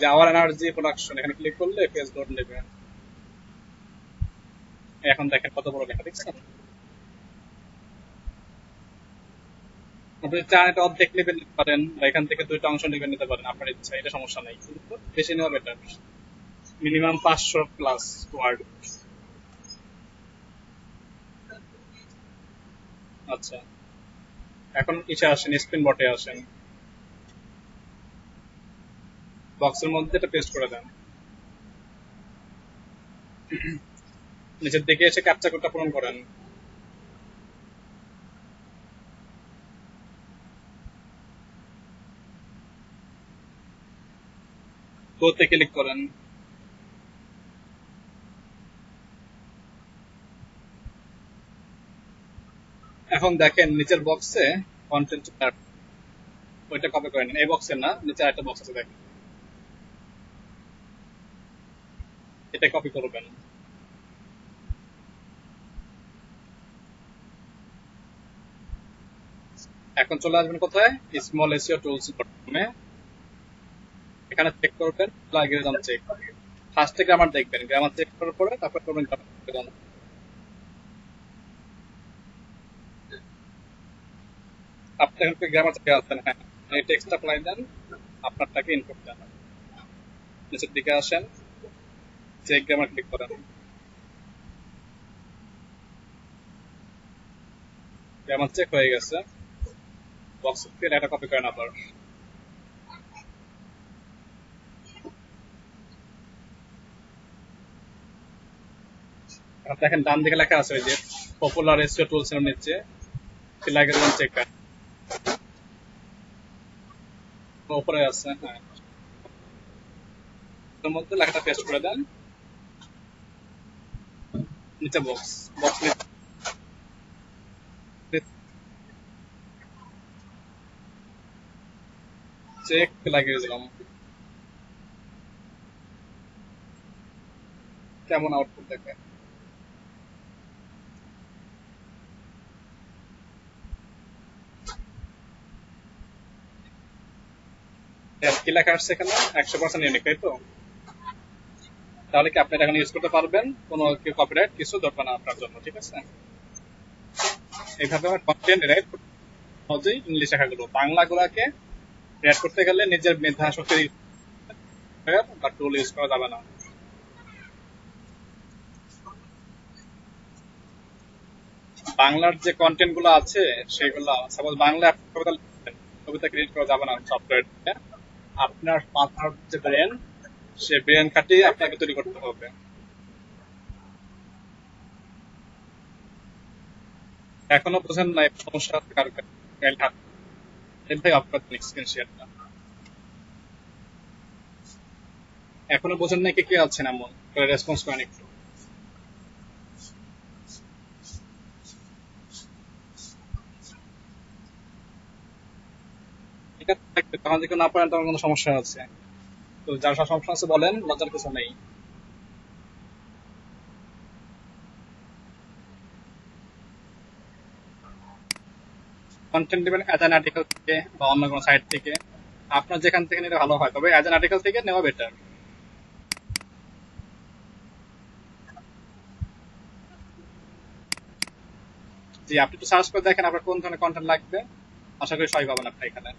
S1: যে আওয়ার এনার্জি প্রোডাকশন, এখানে ক্লিক করলে পেজ লোড নেবে। এখন দেখেন কত বড় লেখা, দেখছেন। আপনি চান এটা অর্ধেক নেবেন নিতে পারেন, বা এখান থেকে 2টা অংশ নেবেন নিতে পারেন, আপনার ইচ্ছা, এটা সমস্যা নাই, কিন্তু বেশি নেওয়া বেটার। Minimum 500 plus word. আচ্ছা, এখন ইসে আসেন, স্পিন বটে আসেন, বক্সের মধ্যে এটা পেস্ট করে দেন। নিচের দিকে এসে ক্যাপচা কোডটা পূরণ করেন। গোতে ক্লিক করেন। এখন দেখেন নিচের বক্সে কন্টেন্ট, ওইটা কপি করে নেন। এই বক্সে না, নিচে একটা বক্স আছে দেখেন, এটা কপি করবেন। এখন চলে আসবেন কোথায়, স্মল এসইও টুলস বটমে, এখানে চেক করবেন প্লাগেরিজম চেক। ফার্স্টে গ্রামার দেখবেন, গ্রামার চেক করার পরে তারপর করবেন প্লাগেরিজম। আপনার এখানে গ্রামার চেক আছেন, হ্যাঁ, এই টেক্সট অ্যাপ্লাই দেন, আপনারটাকে ইনপুট দেন। নিচের দিকে আসেন, চেক গ্রামার ক্লিক করেন। গ্রামার চেক হয়ে গেছে, বক্স থেকে ডাটা কপি করেন আবার। দেখেন ডান দিকে লেখা আছে ওই যে পপুলার এসইও টুলস এর নিচে প্লাগেরিজম চেক, উপরে আছে, হ্যাঁ। এর মধ্যে লেখাটা পেস্ট করে দেন, নিচে বক্স বক্স চেক লাগিয়ে দিলাম। কেমন আউটপুট দেখে? কি লেখা আসছে এখানে? 100% ইউনিক, তাই তো? তাহলে কি আপনি এটা এখন ইউজ করতে পারবেন, কোনো কপিরাইট কিছু দরকার না আপনার জন্য, ঠিক আছে? এইভাবে আমার কন্টেন্ট রাইট সহজেই ইংলিশ লেখাগুলো, বাংলাগুলোকে রেড করতে গেলে নিজের মেধা শক্তি বা টুল ইউজ করা যাবে না। বাংলার যে কন্টেন্ট গুলো আছে সেগুলো, সাপোজ বাংলা কবিতা লিখবেন, কবিতা ক্রিয়েট করা যাবে না সফটওয়্যার দিয়ে। আপনার মাথার যে ব্রেন, সে ব্রেন খাটিয়ে আপনাকে তৈরি করতে হবে। এখনো বোঝেন না এই সমস্যা কার কার? এটাই আপনার স্ক্রিন শেয়ারটা। এখনো বোঝেন না কে কে আছেন এমন রেসপন্স করেন একটু। ঠিক আছে, থাকবে। তখন যদি কেউ না পারেন তখন কোনো সমস্যা আছে। তো যার সব সমস্যা আছে বলেন, লজ্জার কিছু নেই। কন্টেন্ট দিবেন অ্যাজ অ্যান আর্টিকেল থেকে বা অন্য কোনো সাইট থেকে, আপনার যেখান থেকে নিলে ভালো হয়, তবে অ্যাজ অ্যান আর্টিকেল থেকে নেওয়া বেটার। জি, আপনি একটু সার্চ করে দেখেন আপনার কোন ধরনের কন্টেন্ট লাগবে, আশা করি সবাই পাবেন আপনি এখানে।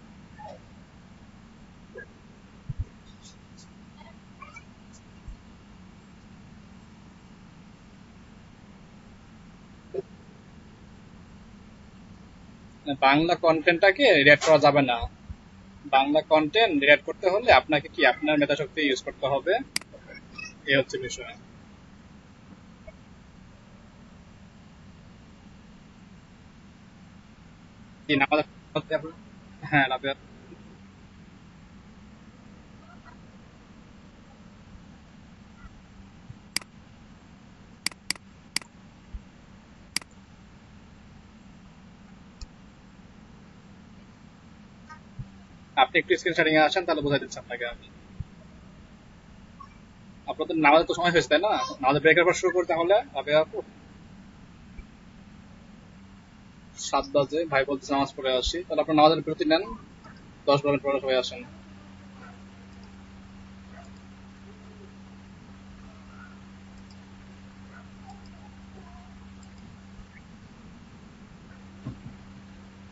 S1: বাংলা কন্টেন্টটাকে রিড করা যাবে না। বাংলা কন্টেন্ট রিড করতে হলে আপনাকে কি আপনার মেধাশক্তি ইউজ করতে হবে, এই হচ্ছে বিষয়। কি নামাজ পড়তে হ্যাঁ না, আপনি একটু স্ক্রিন শেয়ারিং এ আসেন, তাহলে বোঝাই দিচ্ছি আপনাকে আমি। আপনাদের নামাজের তো সময় হয়েছে তাই না? নামাজের ব্রেকের পর শুরু করতে হলে আপনি 7 বাজে ভাই বলতেছে নামাজ পড়ে আসি, তাহলে আপনার নামাজের বিরতি নেন, 10-12 মিনিট পরে সবাই আসেন।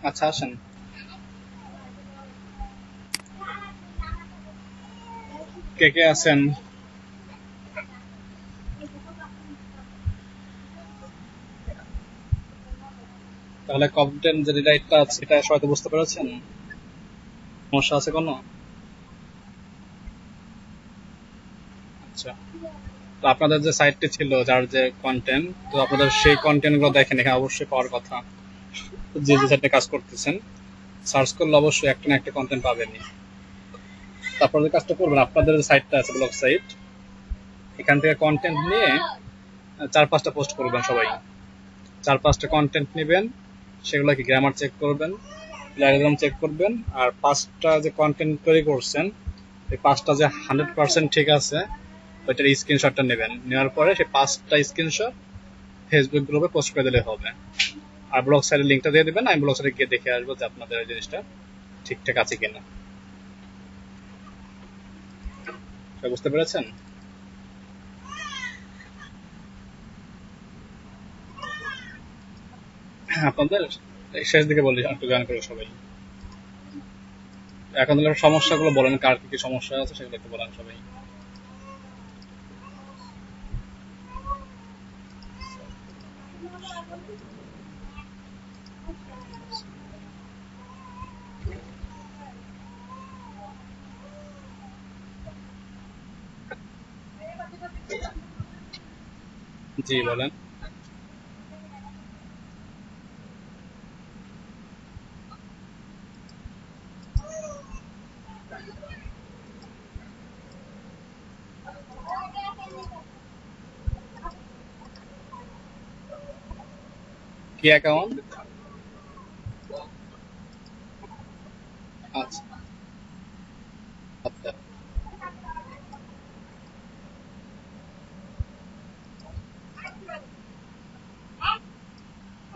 S1: আচ্ছা আসেন। কে কে আছেন? তাহলে কন্টেন্ট যে রিরাইটটা আছে এটা সবাই তো বুঝতে পেরেছেন? সমস্যা আছে কোনো? আচ্ছা, তো আপনাদের যে সাইটটি ছিল যার যে কন্টেন্ট, তো আপনাদের সেই কন্টেন্ট গুলো দেখেন, এখানে অবশ্যই পাওয়ার কথা। যে যে সাইটে কাজ করতেছেন সার্চ করলে অবশ্যই একটা না একটা কন্টেন্ট পাবেনই। তারপর যে কাজটা করবেন, আপনাদের যে সাইটটা আছে ব্লগ সাইট, এখান থেকে কন্টেন্ট নিয়ে 4-5টা পোস্ট করবেন সবাই। 4-5টা কন্টেন্ট নেবেন, সেগুলো কি গ্রামার চেক করবেন, প্যারাগ্রাম চেক করবেন, আর 5টা যে কন্টেন্ট তৈরি করছেন এই 5টা যে 100% ঠিক আছে ওইটার স্ক্রিনশটটা নেবেন। নেওয়ার পরে সেই 5টা স্ক্রিনশট ফেসবুক গ্রুপে পোস্ট করে দিলে হবে। আর ব্লগ সাইটের লিঙ্কটা দিয়ে দেবেন, আমি ব্লগ সাইটে গিয়ে দেখে আসবো যে আপনাদের ওই জিনিসটা ঠিকঠাক আছে কিনা। বুঝতে পেরেছেন? আপনাদের শেষ দিকে বলি একটু গান করে সবাই। এখন তাহলে সমস্যাগুলো বলেন, কার কি কি সমস্যা আছে সেগুলো একটু বলেন সবাই। জি বলেন। কি অ্যাকাউন্ট? আচ্ছা আচ্ছা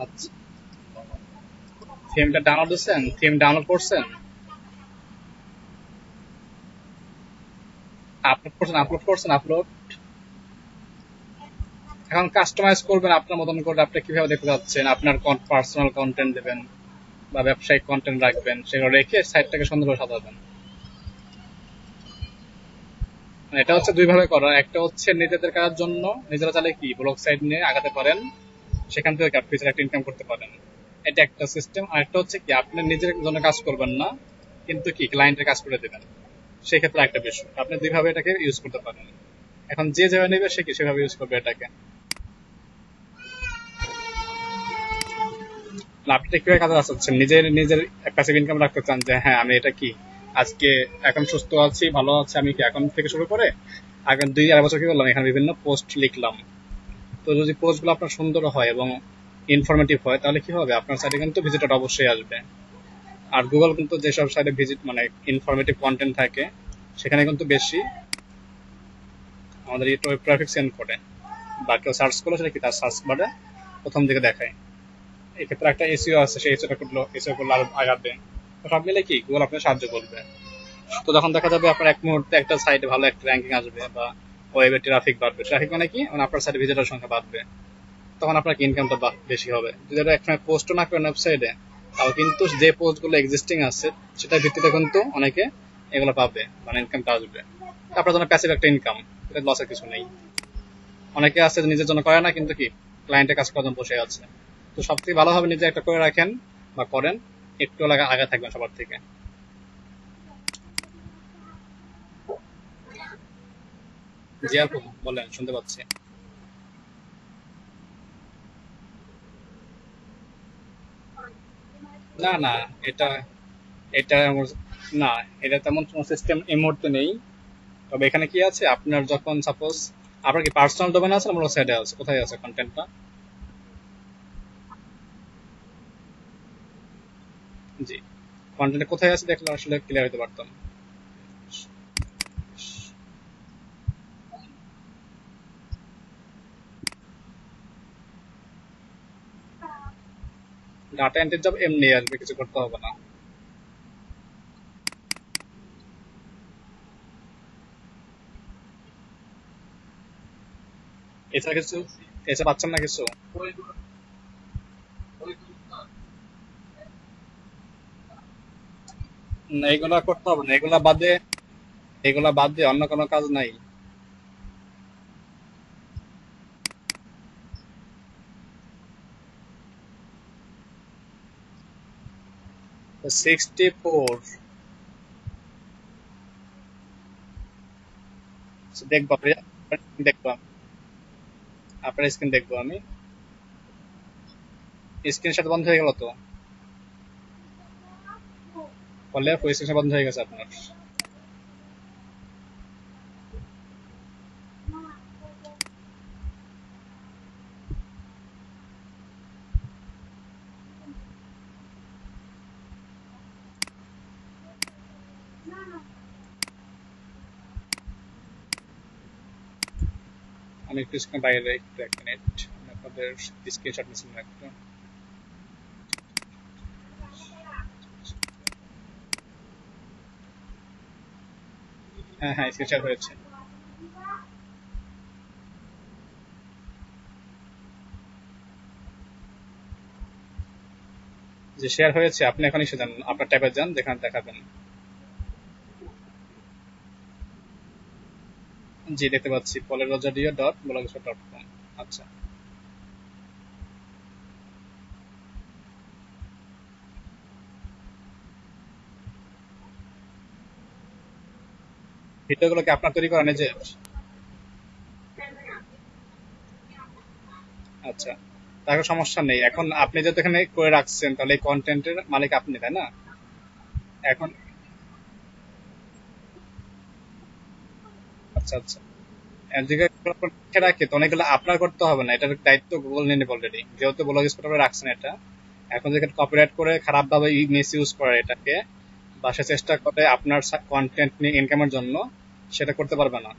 S1: আচ্ছা। থিমটা ডাউনলোড দিচ্ছেন, থিম ডাউনলোড করছেন, আপলোড। এখন কাস্টমাইজ করবেন আপনার মতন করে, আপনি কিভাবে দেখতে যাচ্ছেন, আপনার পার্সোনাল কন্টেন্ট দেবেন বা ব্যবসায়িক কন্টেন্ট রাখবেন, সেগুলো রেখে সাইটটাকে সুন্দরভাবে সাজাবেন। মানে এটা হচ্ছে দুই ভাবে করা, একটা হচ্ছে নিজেদের কাজের জন্য, নিজেরা চাইলে কি ব্লগ সাইট নিয়ে আগাতে পারেন, সেখান থেকে ফিউচার একটা ইনকাম করতে পারেন, এটা একটা সিস্টেম। আর একটা হচ্ছে কি আপনি নিজের জন্য কাজ করবেন না, কিন্তু কি ক্লায়েন্টের কাজ করে দেবেন, সেক্ষেত্রে একটা বিষয়, আপনি দুইভাবে এটাকে ইউজ করতে পারেন। এখন যে যেভাবে নেবে সে কি সেভাবে ইউজ করবে এটাকে। আপনি কিভাবে কাজে আসছেন, নিজের নিজের প্যাসিভ ইনকাম রাখতে চান, যে হ্যাঁ আমি এটা কি আজকে এখন সুস্থ আছি, ভালো আছি, আমি কি এখন থেকে শুরু করে আগামী 2-2.5 বছর কি করলাম, এখানে বিভিন্ন পোস্ট লিখলাম। তো যদি পোস্টগুলো আপনার সুন্দর হয় এবং ইনফরমেটিভ হয়, তাহলে কি হবে, আপনার সাইটে কিন্তু ভিজিটর অবশ্যই আসবে। আর গুগল কিন্তু যেসব সাইটে ভিজিট মানে ইনফরমেটিভ কন্টেন্ট থাকে, সেখানে কিন্তু বেশি আমাদের ওয়েব ট্রাফিক সেন্ড করে, বা কেউ সার্চ করলো সেটা কি তার সার্চ বারে প্রথম দিকে দেখায়। এক্ষেত্রে একটা এসইও আছে, সেই এসইওটা করলো, এসইও করলে আরো আগাবে। তো সব মিলে কি গুগল আপনাকে সাহায্য করবে। তো যখন দেখা যাবে আপনার এক মুহূর্তে একটা সাইটে ভালো একটা র্যাঙ্কিং আসবে, বা ওয়েবে ট্রাফিক বাড়বে, ট্রাফিক মানে কি মানে আপনার সাইটে ভিজিটর সংখ্যা বাড়বে, তখন আপনার ইনকামটা বেশি হবে। যদি আপনি একসময় পোস্টও না করেন ওয়েবসাইটে, তাও কিন্তু যে পোস্টগুলো এক্সিস্টিং আছে সেটার ভিত্তিতে কিন্তু অনেকে এগুলো পাবে, মানে ইনকামটা আসবে। আপনার জন্য প্যাসিভ একটা ইনকাম, এটা লসের কিছু নেই। অনেকে আছে যে নিজের জন্য করে না, কিন্তু কি ক্লায়েন্টের কাজ করার জন্য বসে আছে। তো সব থেকে ভালো হবে নিজে একটা করে রাখেন বা করেন, একটু আগে থাকবেন সবার থেকে। জি আপু, বলেন, শুনতে পাচ্ছি। না না, এটা এটা না, এটা তেমন কোনো সিস্টেম এই মুহূর্তে নেই। তবে এখানে কি আছে, আপনার যখন সাপোজ আপনার কি পার্সোনাল ডোমেন আছে না ব্লগ সাইটে আছে, কোথায় আছে কন্টেন্টটা? জি, কন্টেন্ট কোথায় আছে দেখলে আসলে ক্লিয়ার হতে পারতাম। ডাটা এন্ট্রির জব এমনি আসবে, কিছু করতে হবে না। এছাড়া কিছু, এছাড়া পাচ্ছেন না কিছু? না, এগুলা করতে হবে না, এগুলা বাদ দিয়ে অন্য কোনো কাজ নাই। 64, দেখবো দেখবো আপনার স্ক্রিন দেখবো আমি। স্ক্রিনশট বন্ধ হয়ে গেল তো, ফলে স্ক্রিনশট বন্ধ হয়ে গেছে আপনার। আমি একটু স্ক্রিন বাইরে, একটু 1 মিনিট, আমি আপনাদের স্ক্রিনশট মিছিল একটা। হ্যাঁ হ্যাঁ, স্ক্রিনশট হয়েছে। যে শেয়ার হয়েছে, আপনি এখন এসে যান, আপনার ট্যাবে যান, যেখানে দেখাবেন। জি, দেখতে পাচ্ছি, polerrojadio.blogspot.com। আচ্ছা, ভিডিওগুলো কি আপনার তৈরি করা নিজের? আচ্ছা, তাহলে সমস্যা নেই। এখন আপনি যেহেতু এখানে করে রাখছেন, তাহলে এই কন্টেন্টের মালিক আপনি, তাই না? এখন আচ্ছা আচ্ছা, একদিকে লিখে রাখে তো অনেকগুলো আপনার করতে হবে না, এটার দায়িত্ব গুগল নিয়ে নেবে অলরেডি, যেহেতু ব্লগ স্পটে রাখছেন এটা। এখন যদি কপিরাইট করে খারাপ ভাবে মিস ইউজ করে এটাকে, বা সে চেষ্টা করে আপনার কন্টেন্ট নিয়ে ইনকামের জন্য, সেটা করতে পারবে না,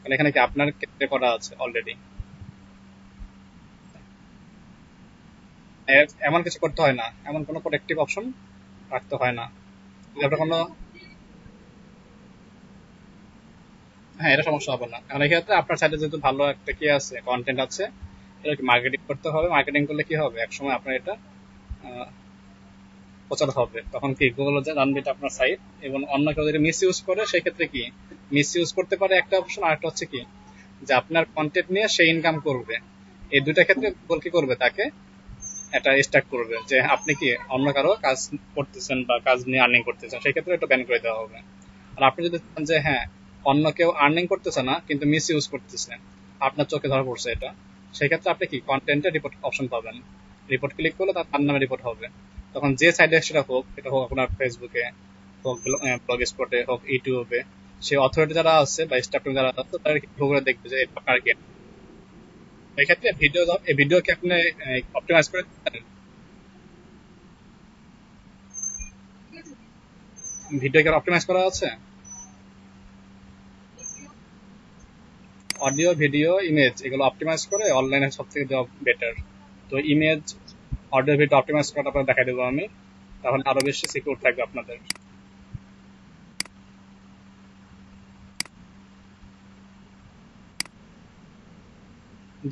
S1: কারণ এখানে কি আপনার ক্ষেত্রে করা আছে অলরেডি। এমন কিছু করতে হয় না, এমন কোনো প্রোটেক্টিভ অপশন রাখতে হয় না। যদি আপনার কোনো, হ্যাঁ এটা সমস্যা হবে না, কারণ এক্ষেত্রে আপনার সাইডে যেহেতু ভালো একটা কি আছে, কন্টেন্ট আছে, এটা কি মার্কেটিং করতে হবে। মার্কেটিং করলে কি হবে, একসময় আপনার এটা আহ, প্রচার হবে, তখন কি গুগল জানবে এটা আপনার সাইট। এবং অন্য কেউ যদি মিস ইউজ করে, সেই ক্ষেত্রে কি মিস ইউজ করতে পারে একটা অপশন, আর একটা হচ্ছে কি যে আপনার কন্টেন্ট নিয়ে সে ইনকাম করবে। এই দুইটা ক্ষেত্রে গুগল কি করবে, তাকে এটা স্টার্ট করবে যে আপনি কি অন্য কারো কাজ করতেছেন বা কাজ নিয়ে আর্নিং করতেছেন, সেই ক্ষেত্রে এটা ব্যান করে দেওয়া হবে। আর আপনি যদি চান যে হ্যাঁ অন্য কেউ আর্নিং করতেছে না কিন্তু মিস ইউজ করতেছে, আপনার চোখে ধরা পড়ছে এটা, সেই ক্ষেত্রে আপনি কি কন্টেন্টে রিপোর্ট অপশন পাবেন। রিপোর্ট ক্লিক করলে তার নামে রিপোর্ট হবে। তখন যে সাইডে সেটা হোক, এটা হোক আপনার ফেসবুকে, হোক ব্লগ স্পটে, হোক ইউটিউবে, সেই অথরিটি যারা আছে বা স্টাফ যারা আছে তারা গুগলে দেখবে যে এটা আপনার কি। এক্ষেত্রে ভিডিও কি আপনি অপটিমাইজ করে দিচ্ছেন? ভিডিও কি অপটিমাইজ করা আছে? অডিও, ভিডিও, ইমেজ এগুলো অপটিমাইজ করে অনলাইনে সব থেকে দেওয়া বেটার। তো ইমেজ, অডিও, ভিডিও অপটিমাইজ করাটা আপনার দেখা দেবো আমি, তাহলে আরো বেশি সিকিউর থাকবে আপনাদের।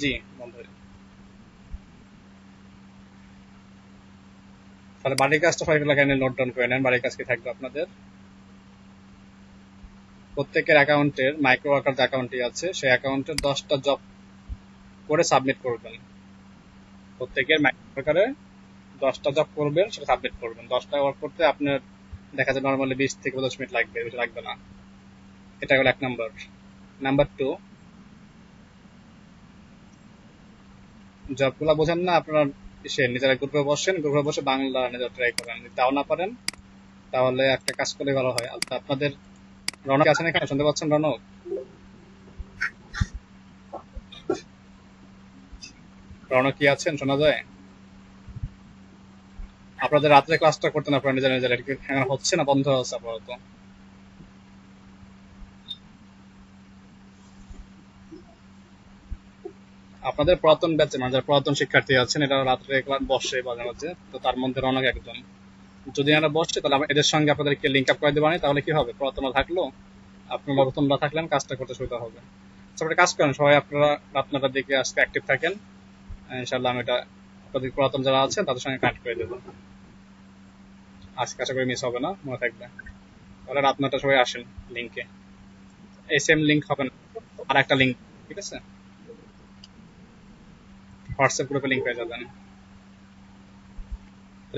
S1: জি বন্ধু, তাহলে বাড়ির কাজটা সবাই লাগাই নোট ডাউন করে নেন। বাড়ির কাজ কি থাকবে আপনাদের, প্রত্যেকের অ্যাকাউন্টের মাইক্রো ওয়ার্কার যে অ্যাকাউন্টটি আছে সেই অ্যাকাউন্টের 10টা জব করে সাবমিট করবেন। প্রত্যেকের মাইক্রো ওয়ার্কারে 10টা জব করবেন, সেটা সাবমিট করবেন। 10টা ওয়ার্ক করতে আপনার দেখা যায় নর্মালি 20 থেকে 25 মিনিট লাগবে, বেশি লাগবে না। এটা হলো 1 নাম্বার। নাম্বার 2, জবগুলা বোঝেন না আপনারা, সে নিজেরা গ্রুপে বসেন, গ্রুপে বসে বাংলা নিজেরা ট্রাই করেন। যদি তাও না পারেন তাহলে একটা কাজ করলে ভালো হয়। আচ্ছা, আপনাদের রনক আছেন এখানে, শুনতে পাচ্ছেন রনক? রনক কি আছেন, শোনা যায়? আপনাদের রাত্রে ক্লাসটা করতেন আপনারা নিজেরা নিজেরা, এটা কি এখন হচ্ছে না বন্ধ আছে আপাতত? আপনাদের পুরাতন ব্যাচে মানে যারা পুরাতন শিক্ষার্থী আছেন, এরা রাত্রে ক্লাস বসে মাঝে মাঝে, তো তার মধ্যে রনক একজন। যদি এরা বসে তাহলে এদের সঙ্গে আপনাদেরকে লিঙ্ক আপ করে দেবেন, তাহলে কি হবে, পুরাতনরা থাকলো, আপনারা নতুনরা থাকলেন, কাজটা করতে সুবিধা হবে। সবাই কাজ করেন, সবাই আপনারা রাত 9টার দিকে আজকে অ্যাক্টিভ থাকেন। ইনশাল্লাহ আমি এটা আপনাদের পুরাতন যারা আছেন তাদের সঙ্গে কানেক্ট করে দেবো। আজকে আশা করি মিস হবে না, মনে থাকবে। তাহলে রাত 9টা সবাই আসেন লিঙ্কে। এই সেম লিঙ্ক হবে না, আর একটা লিঙ্ক, ঠিক আছে? হোয়াটসঅ্যাপ গ্রুপে লিঙ্ক পেয়ে যাবেন।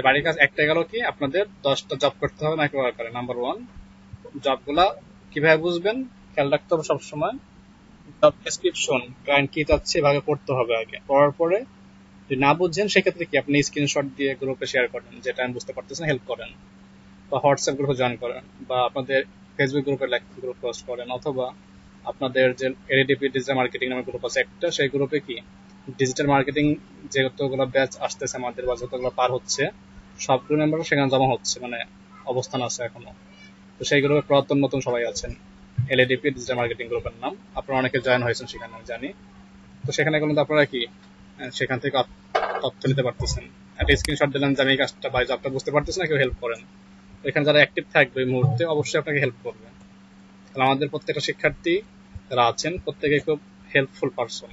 S1: বাড়ির কাজ একটা গেল কি, আপনাদের 10টা জব করতে হবে মাইক্রো ওয়ার্কারে। নাম্বার 1, জবগুলা কিভাবে বুঝবেন, খেয়াল রাখতে হবে সবসময়। জব ডেসক্রিপশন ক্লায়েন্ট কি চাচ্ছে এভাবে পড়তে হবে আগে, পড়ার পরে যদি না বুঝছেন সেক্ষেত্রে কি আপনি স্ক্রিনশট দিয়ে গ্রুপে শেয়ার করেন, যেটা আমি বুঝতে পারতেছেন হেল্প করেন, বা হোয়াটসঅ্যাপ গ্রুপে জয়েন করেন, বা আপনাদের ফেসবুক গ্রুপে গ্রুপ পোস্ট করেন, অথবা আপনাদের যে এডিপি ডিজিটাল মার্কেটিং নামে গ্রুপ আছে একটা, সেই গ্রুপে কি ডিজিটাল মার্কেটিং যতগুলো ব্যাচ আসতেছে আমাদের বা যতগুলো পার হচ্ছে সবগুলো মেম্বার সেখানে জমা হচ্ছে, মানে অবস্থান আছে এখনো। তো সেই গ্রুপে পুরাতন নতুন সবাই আছেন। এলএডিপি ডিজিটাল মার্কেটিং গ্রুপের নাম, আপনারা অনেকে জয়েন হয়েছেন সেখানে আমি জানি। তো সেখানে কিন্তু আপনারা কি সেখান থেকে তথ্য নিতে পারতেছেন। একটা স্ক্রিনশট দিলেন যে আমি এই কাজটা বা জবটা বুঝতে পারতেছি না, কেউ হেল্প করেন। তো এখানে যারা অ্যাক্টিভ থাকবে এই মুহূর্তে অবশ্যই আপনাকে হেল্প করবে। তাহলে আমাদের প্রত্যেকটা শিক্ষার্থী যারা আছেন প্রত্যেকে খুব হেল্পফুল পারসন,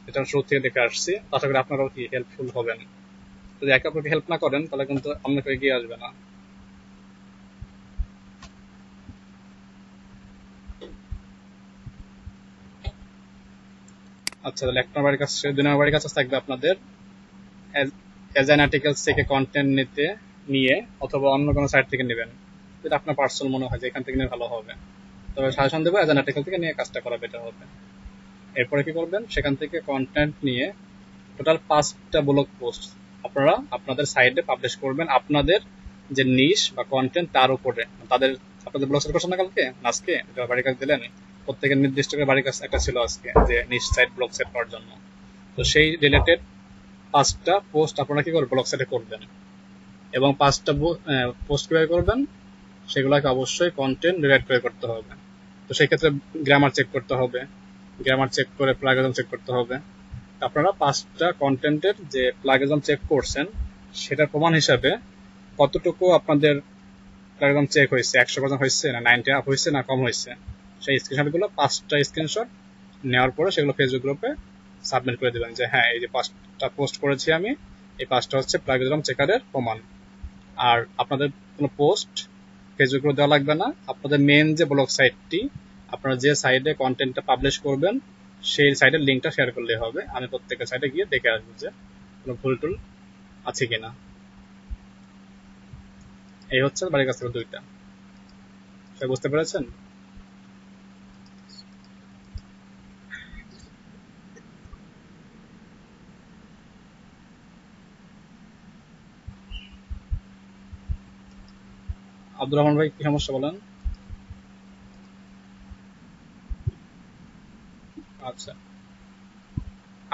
S1: এটা আমি শুরু থেকে দেখে আসছি। আশা করি আপনারাও কি হেল্পফুল হবেন। যদি একে অপরকে হেল্প না করেন তাহলে কিন্তু অন্য কেউ এগিয়ে আসবে না। আচ্ছা, তাহলে 1 নম্বরের কাছে, 2 নম্বরের কাছে থাকবে আপনাদের এজ অ্যান আর্টিকেলস থেকে কন্টেন্ট নিয়ে অথবা অন্য কোনো সাইট থেকে নেবেন, যেটা আপনার পার্সোনাল মনে হয় যে এখান থেকে নিয়ে ভালো হবে। তবে সাজেশন দেবো এজ অ্যান আর্টিকেল থেকে নিয়ে কাজটা করা বেটার হবে। এরপরে কি করবেন, সেখান থেকে কন্টেন্ট নিয়ে টোটাল 5টা ব্লগ পোস্ট আপনারা আপনাদের সাইটে পাবলিশ করবেন, আপনাদের যে নিশ বা কন্টেন্ট তার উপরে। তাদের আপনাদের ব্লগ সেট করছেন না কালকে, আজকে বাড়ির কাজ দিলেন, প্রত্যেকের নির্দিষ্ট করে বাড়ির কাছে একটা ছিল আজকে, যে নিজ সাইট ব্লক সেট করার জন্য। তো সেই রিলেটেড 5টা পোস্ট আপনারা কি করবেন, ব্লক সেটে করবেন। এবং 5টা পোস্ট কিভাবে করবেন, সেগুলোকে অবশ্যই কন্টেন্ট রিলেট করে করতে হবে। তো সেই ক্ষেত্রে গ্রামার চেক করতে হবে, গ্রামার চেক করে প্লাগিজম চেক করতে হবে। আপনারা 5টা কন্টেন্টের যে প্লাগিজম চেক করছেন সেটার প্রমাণ হিসাবে কতটুকু আপনাদের প্লাগিজম চেক হয়েছে, 100% হয়েছে না 90 আপ হয়েছে না কম হয়েছে, সেই স্ক্রিনশটগুলো 5টা স্ক্রিনশট নেওয়ার পরে সেগুলো ফেসবুক গ্রুপে সাবমিট করে দেবেন, যে হ্যাঁ এই যে 5টা পোস্ট করেছি আমি, এই 5টা হচ্ছে প্লাগিজম চেকারের প্রমাণ। আর আপনাদের কোনো পোস্ট ফেসবুক গ্রুপে দেওয়া লাগবে না, আপনাদের মেন যে ব্লগ সাইটটি, আপনারা যে সাইটে কন্টেন্টটা পাবলিশ করবেন সেই সাইটের লিঙ্কটা শেয়ার করলেই হবে। আমি প্রত্যেকটা সাইটে গিয়ে দেখে আসবো যে কোনো ভুল টুল আছে কিনা। এই হচ্ছে বাড়ির কাছ থেকে 2টা। সবাই বুঝতে পেরেছেন? আব্দুর রহমান ভাই, কি সমস্যা বলেন? আচ্ছা,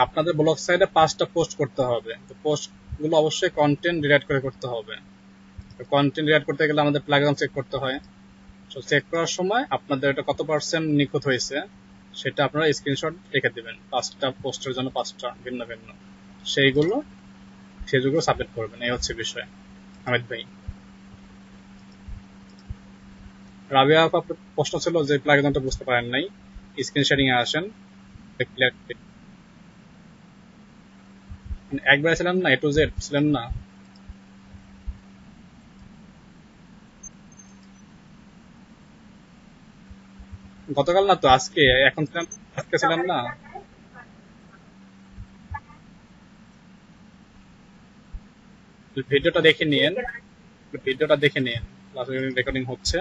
S1: আপনাদের ব্লগ সাইটে 5টা পোস্ট করতে হবে। তো পোস্ট গুলো অবশ্যই কন্টেন্ট রিলেট করে করতে হবে। কন্টেন্ট রিলেট করতে গেলে আমাদের প্লাগইন চেক করতে হয়। তো চেক করার সময় আপনাদের এটা কত পার্সেন্ট নিখুঁত হয়েছে সেটা আপনারা স্ক্রিনশট রেখে দিবেন, 5টা পোস্টের জন্য 5টা ভিন্ন ভিন্ন, সেইগুলো ফেসবুকে সাবমিট করবেন। এই হচ্ছে বিষয়। হামিদ ভাই, রাবিয়া আপা, প্রশ্ন ছিল যে প্লাগইনটা বুঝতে পারেন নাই, স্ক্রিন শেয়ারিং এ আসেন। একবার ছিলেন না, A to Z ছিলেন না? গতকাল না তো, আজকে। এখন ছিলেন, আজকে ছিলেন না? ভিডিওটা দেখে নিন, ভিডিওটা দেখে নিন, ক্লাস রেকর্ডিং হচ্ছে।